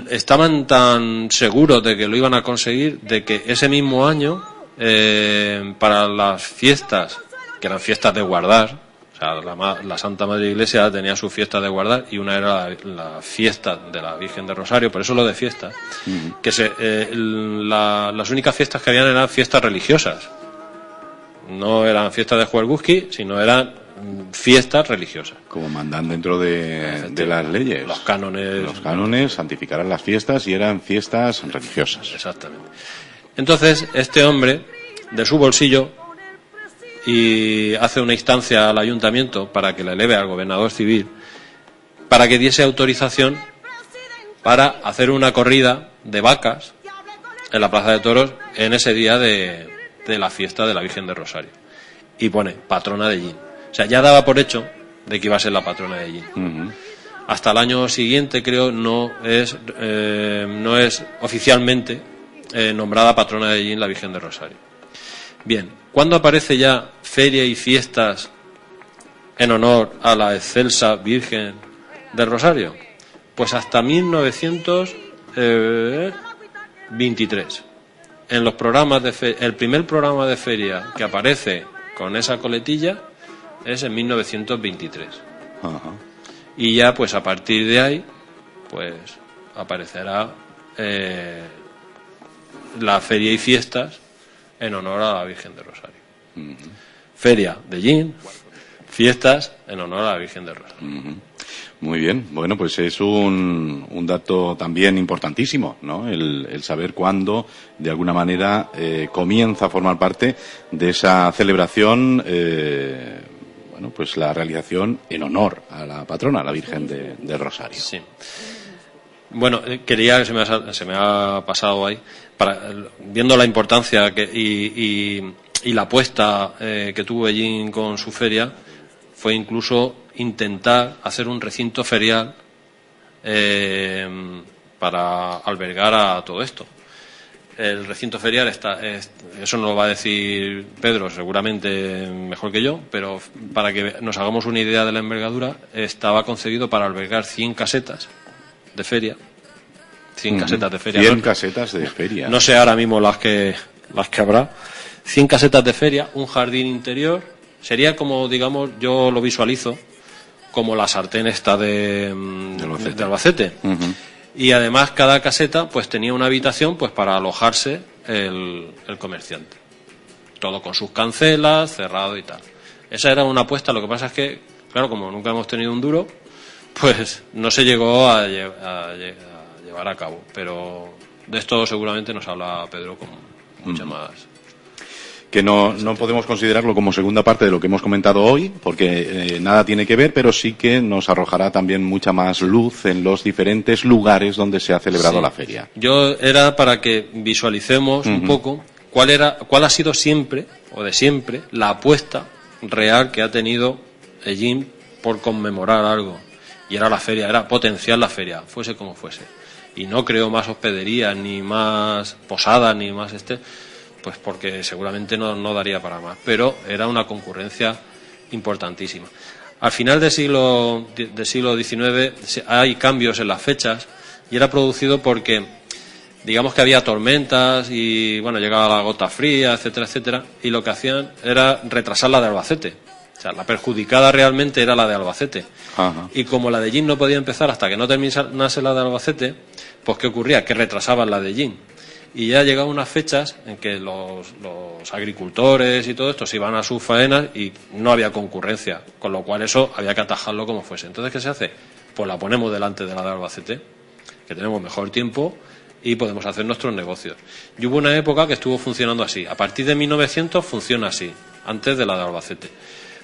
estaban tan seguros de que lo iban a conseguir, de que ese mismo año, para las fiestas, que eran fiestas de guardar, o sea, la Santa Madre Iglesia tenía sus fiestas de guardar, y una era la fiesta de la Virgen de Rosario, por eso lo de fiestas, que las únicas fiestas que habían eran fiestas religiosas, no eran fiestas de Juerguski, sino eran fiestas religiosas. Como mandan dentro de las leyes. Los cánones. Los cánones santificarán las fiestas y eran fiestas religiosas. Exactamente. Entonces, este hombre, de su bolsillo, y hace una instancia al ayuntamiento para que le eleve al gobernador civil, para que diese autorización para hacer una corrida de vacas en la Plaza de Toros en ese día de la fiesta de la Virgen de Rosario. Y pone patrona de Jean. O sea, ya daba por hecho de que iba a ser la patrona de Jean. Hasta el año siguiente, creo, no es oficialmente nombrada patrona de Jean la Virgen de Rosario. Bien, ¿cuándo aparece ya feria y fiestas en honor a la excelsa Virgen del Rosario? Pues hasta 1923. En los programas el primer programa de feria que aparece con esa coletilla es en 1923. Ajá. Y ya, pues a partir de ahí, pues aparecerá la feria y fiestas en honor a la Virgen de Rosario. Feria de Jean, fiestas en honor a la Virgen de Rosario. Muy bien, bueno, pues es un dato también importantísimo, ¿no? El saber cuándo, de alguna manera, comienza a formar parte de esa celebración, bueno, pues la realización en honor a la patrona, a la Virgen del Rosario. Sí. Bueno, quería, se me ha pasado ahí, viendo la importancia y la apuesta que tuvo Ellín con su feria, fue incluso intentar hacer un recinto ferial para albergar a todo esto. El recinto ferial eso nos lo va a decir Pedro seguramente mejor que yo, pero para que nos hagamos una idea de la envergadura, estaba concebido para albergar 100 casetas de feria. 100 casetas de feria. 100 casetas de feria. No sé ahora mismo las que habrá. 100 casetas de feria, un jardín interior. Sería como, digamos, yo lo visualizo como la sartén esta de Albacete. Uh-huh. Y además cada caseta pues tenía una habitación pues para alojarse el comerciante. Todo con sus cancelas, cerrado y tal. Esa era una apuesta. Lo que pasa es que, claro, como nunca hemos tenido un duro, pues no se llegó a llevar a cabo. Pero de esto seguramente nos habla Pedro con mucha más. Que no podemos considerarlo como segunda parte de lo que hemos comentado hoy, porque nada tiene que ver, pero sí que nos arrojará también mucha más luz en los diferentes lugares donde se ha celebrado la feria. Yo era para que visualicemos un poco cuál ha sido siempre, o de siempre, la apuesta real que ha tenido Ellín por conmemorar algo. Y era la feria, era potenciar la feria, fuese como fuese. Y no creó más hospederías, ni más posadas, ni más pues porque seguramente no daría para más, pero era una concurrencia importantísima. Al final del siglo XIX hay cambios en las fechas y era producido porque, digamos que había tormentas y bueno, llegaba la gota fría, etcétera, etcétera, y lo que hacían era retrasar la de Albacete. O sea, la perjudicada realmente era la de Albacete. Ajá. Y como la de Ellín no podía empezar hasta que no terminase la de Albacete, pues ¿qué ocurría? Que retrasaban la de Ellín. Y ya llegaban unas fechas en que los agricultores y todo esto se iban a sus faenas y no había concurrencia, con lo cual eso había que atajarlo como fuese. Entonces, ¿qué se hace? Pues la ponemos delante de la de Albacete, que tenemos mejor tiempo y podemos hacer nuestros negocios. Y hubo una época que estuvo funcionando así. A partir de 1900 funciona así, antes de la de Albacete.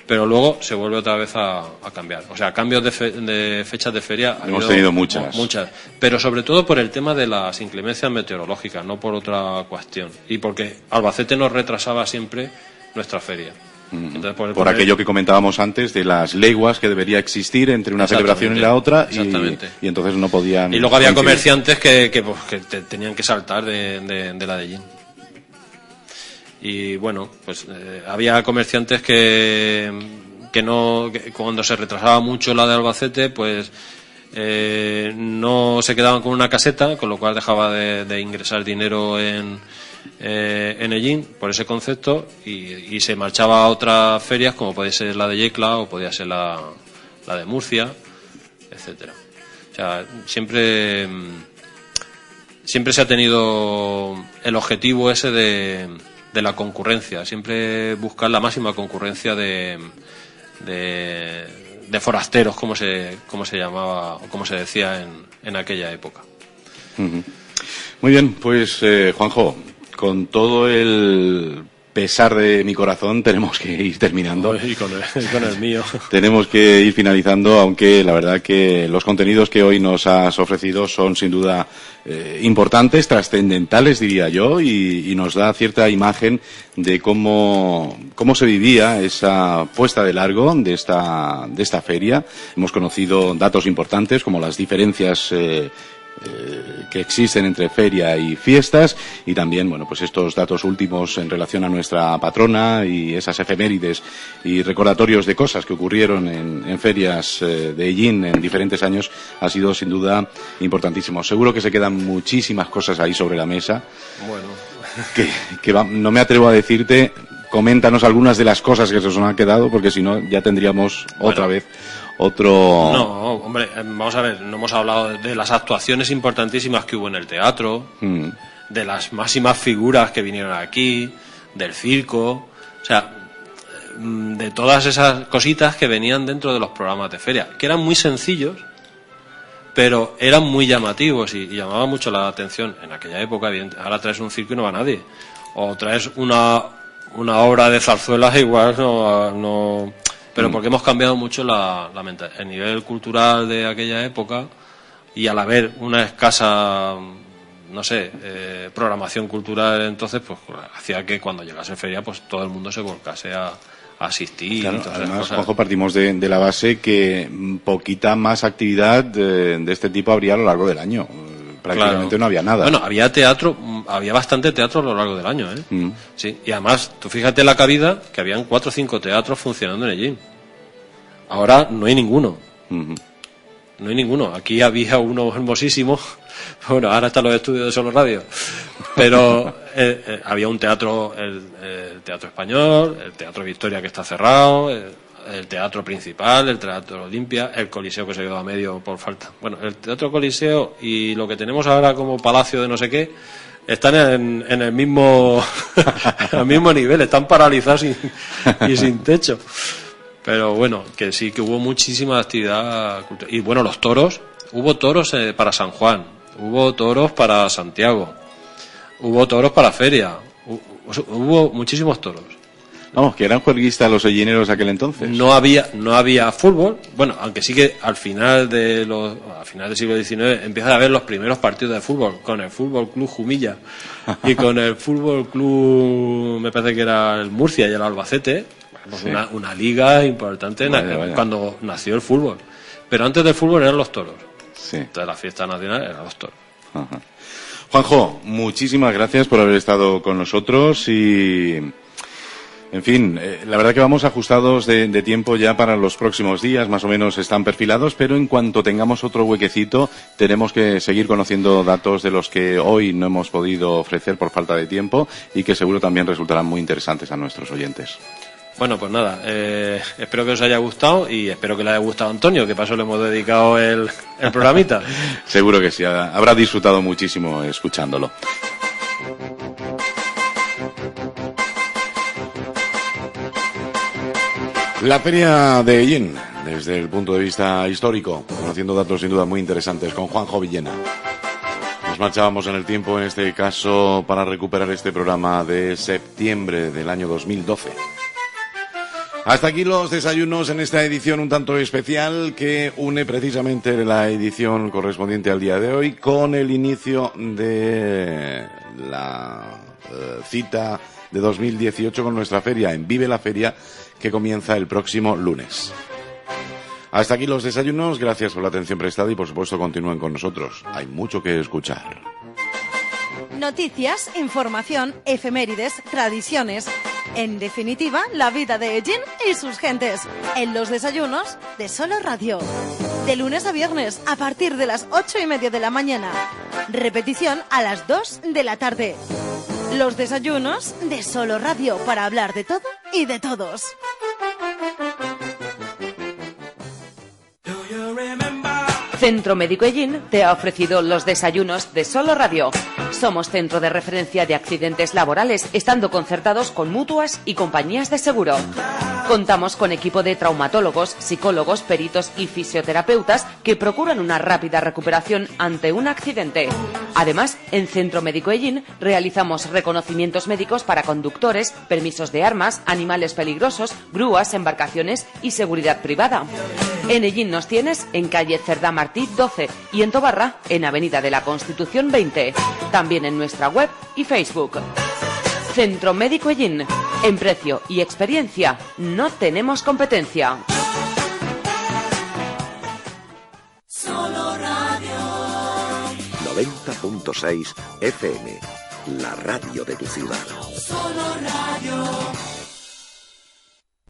Pero luego se vuelve otra vez a cambiar. O sea, cambios de fechas de feria. Hemos tenido muchas. Pero sobre todo por el tema de las inclemencias meteorológicas, no por otra cuestión. Y porque Albacete nos retrasaba siempre nuestra feria. Entonces, por aquello que comentábamos antes de las leguas que debería existir entre una celebración y la otra. Y entonces no podían. Y luego había comerciantes que tenían que saltar de la de Ellín. Y bueno, pues había comerciantes que cuando se retrasaba mucho la de Albacete, pues no se quedaban con una caseta, con lo cual dejaba de ingresar dinero en Ellín por ese concepto y se marchaba a otras ferias como podía ser la de Yecla o podía ser la de Murcia, etcétera. O sea, siempre se ha tenido el objetivo ese de la concurrencia, siempre buscar la máxima concurrencia de forasteros, como se llamaba o como se decía en aquella época. Muy bien, pues Juanjo, con todo el pesar de mi corazón tenemos que ir terminando. Y con el mío. Tenemos que ir finalizando, aunque la verdad que los contenidos que hoy nos has ofrecido son sin duda importantes, trascendentales diría yo, y nos da cierta imagen de cómo se vivía esa puesta de largo de esta feria. Hemos conocido datos importantes como las diferencias que existen entre feria y fiestas y también, bueno, pues estos datos últimos en relación a nuestra patrona y esas efemérides y recordatorios de cosas que ocurrieron en ferias de Ellín en diferentes años ha sido sin duda importantísimo. Seguro que se quedan muchísimas cosas ahí sobre la mesa. Bueno. Que no me atrevo a decirte, coméntanos algunas de las cosas que se nos han quedado porque si no ya tendríamos otra vez otro... No, hombre, vamos a ver, no hemos hablado de las actuaciones importantísimas que hubo en el teatro, de las máximas figuras que vinieron aquí, del circo, o sea, de todas esas cositas que venían dentro de los programas de feria, que eran muy sencillos, pero eran muy llamativos y llamaban mucho la atención en aquella época. Ahora traes un circo y no va nadie, o traes una obra de zarzuelas, igual no pero porque hemos cambiado mucho el nivel cultural de aquella época, y al haber una escasa, no sé, programación cultural, entonces pues hacía que cuando llegase feria pues todo el mundo se volcase a asistir. Claro, además, Juanjo, partimos de la base que poquita más actividad de este tipo habría a lo largo del año. Prácticamente claro. No había nada. Bueno, había teatro, había bastante teatro a lo largo del año, ¿eh? Sí, y además, tú fíjate la cabida, que habían 4 o 5 teatros funcionando en Ellín. Ahora no hay ninguno. No hay ninguno. Aquí había uno hermosísimo. Bueno, ahora están los estudios de Solo Radio. Pero había un teatro, el Teatro Español, el Teatro Victoria, que está cerrado, el teatro principal, el Teatro Olimpia, el Coliseo, que se ha quedado a medio por falta. Bueno, el Teatro Coliseo y lo que tenemos ahora como Palacio de no sé qué están en el mismo al mismo nivel, están paralizados y sin techo. Pero bueno, que sí, que hubo muchísima actividad cultural. Y bueno, los toros, hubo toros para San Juan, hubo toros para Santiago, hubo toros para feria, hubo muchísimos toros. Vamos, que eran juerguistas los ellineros de aquel entonces. No había fútbol, bueno, aunque sí que al final del siglo XIX empiezan a haber los primeros partidos de fútbol, con el Fútbol Club Jumilla y con el Fútbol Club, me parece que era el Murcia y el Albacete, pues sí. Una liga importante cuando nació el fútbol. Pero antes del fútbol eran los toros. Sí. Entonces la fiesta nacional eran los toros. Ajá. Juanjo, muchísimas gracias por haber estado con nosotros y... En fin, la verdad que vamos ajustados de tiempo ya para los próximos días, más o menos están perfilados, pero en cuanto tengamos otro huequecito, tenemos que seguir conociendo datos de los que hoy no hemos podido ofrecer por falta de tiempo y que seguro también resultarán muy interesantes a nuestros oyentes. Bueno, pues nada, espero que os haya gustado y espero que le haya gustado a Antonio, que para eso le hemos dedicado el programita. Seguro que sí, habrá disfrutado muchísimo escuchándolo. La feria de Ellín, desde el punto de vista histórico, conociendo datos sin duda muy interesantes con Juanjo Villena. Nos marchábamos en el tiempo, en este caso, para recuperar este programa de septiembre del año 2012. Hasta aquí los desayunos en esta edición un tanto especial que une precisamente la edición correspondiente al día de hoy con el inicio de la cita de 2018 con nuestra feria en Vive la Feria, que comienza el próximo lunes. Hasta aquí los desayunos, gracias por la atención prestada y por supuesto continúen con nosotros. Hay mucho que escuchar. Noticias, información, efemérides, tradiciones. En definitiva, la vida de Ellín y sus gentes. En los desayunos de Solo Radio. De lunes a viernes a partir de las 8:30 de la mañana. Repetición a las 2 de la tarde. Los desayunos de Solo Radio para hablar de todo y de todos. Centro Médico Ellín te ha ofrecido los desayunos de Solo Radio. Somos centro de referencia de accidentes laborales, estando concertados con mutuas y compañías de seguro. Contamos con equipo de traumatólogos, psicólogos, peritos y fisioterapeutas que procuran una rápida recuperación ante un accidente. Además, en Centro Médico Ellín realizamos reconocimientos médicos para conductores, permisos de armas, animales peligrosos, grúas, embarcaciones y seguridad privada. En Ellín nos tienes en calle Cerdá Martí 12 y en Tobarra en Avenida de la Constitución 20. También en nuestra web y Facebook. Centro Médico Ellín. En precio y experiencia no tenemos competencia. Solo Radio 90.6 FM, la radio de tu ciudad. Solo Radio.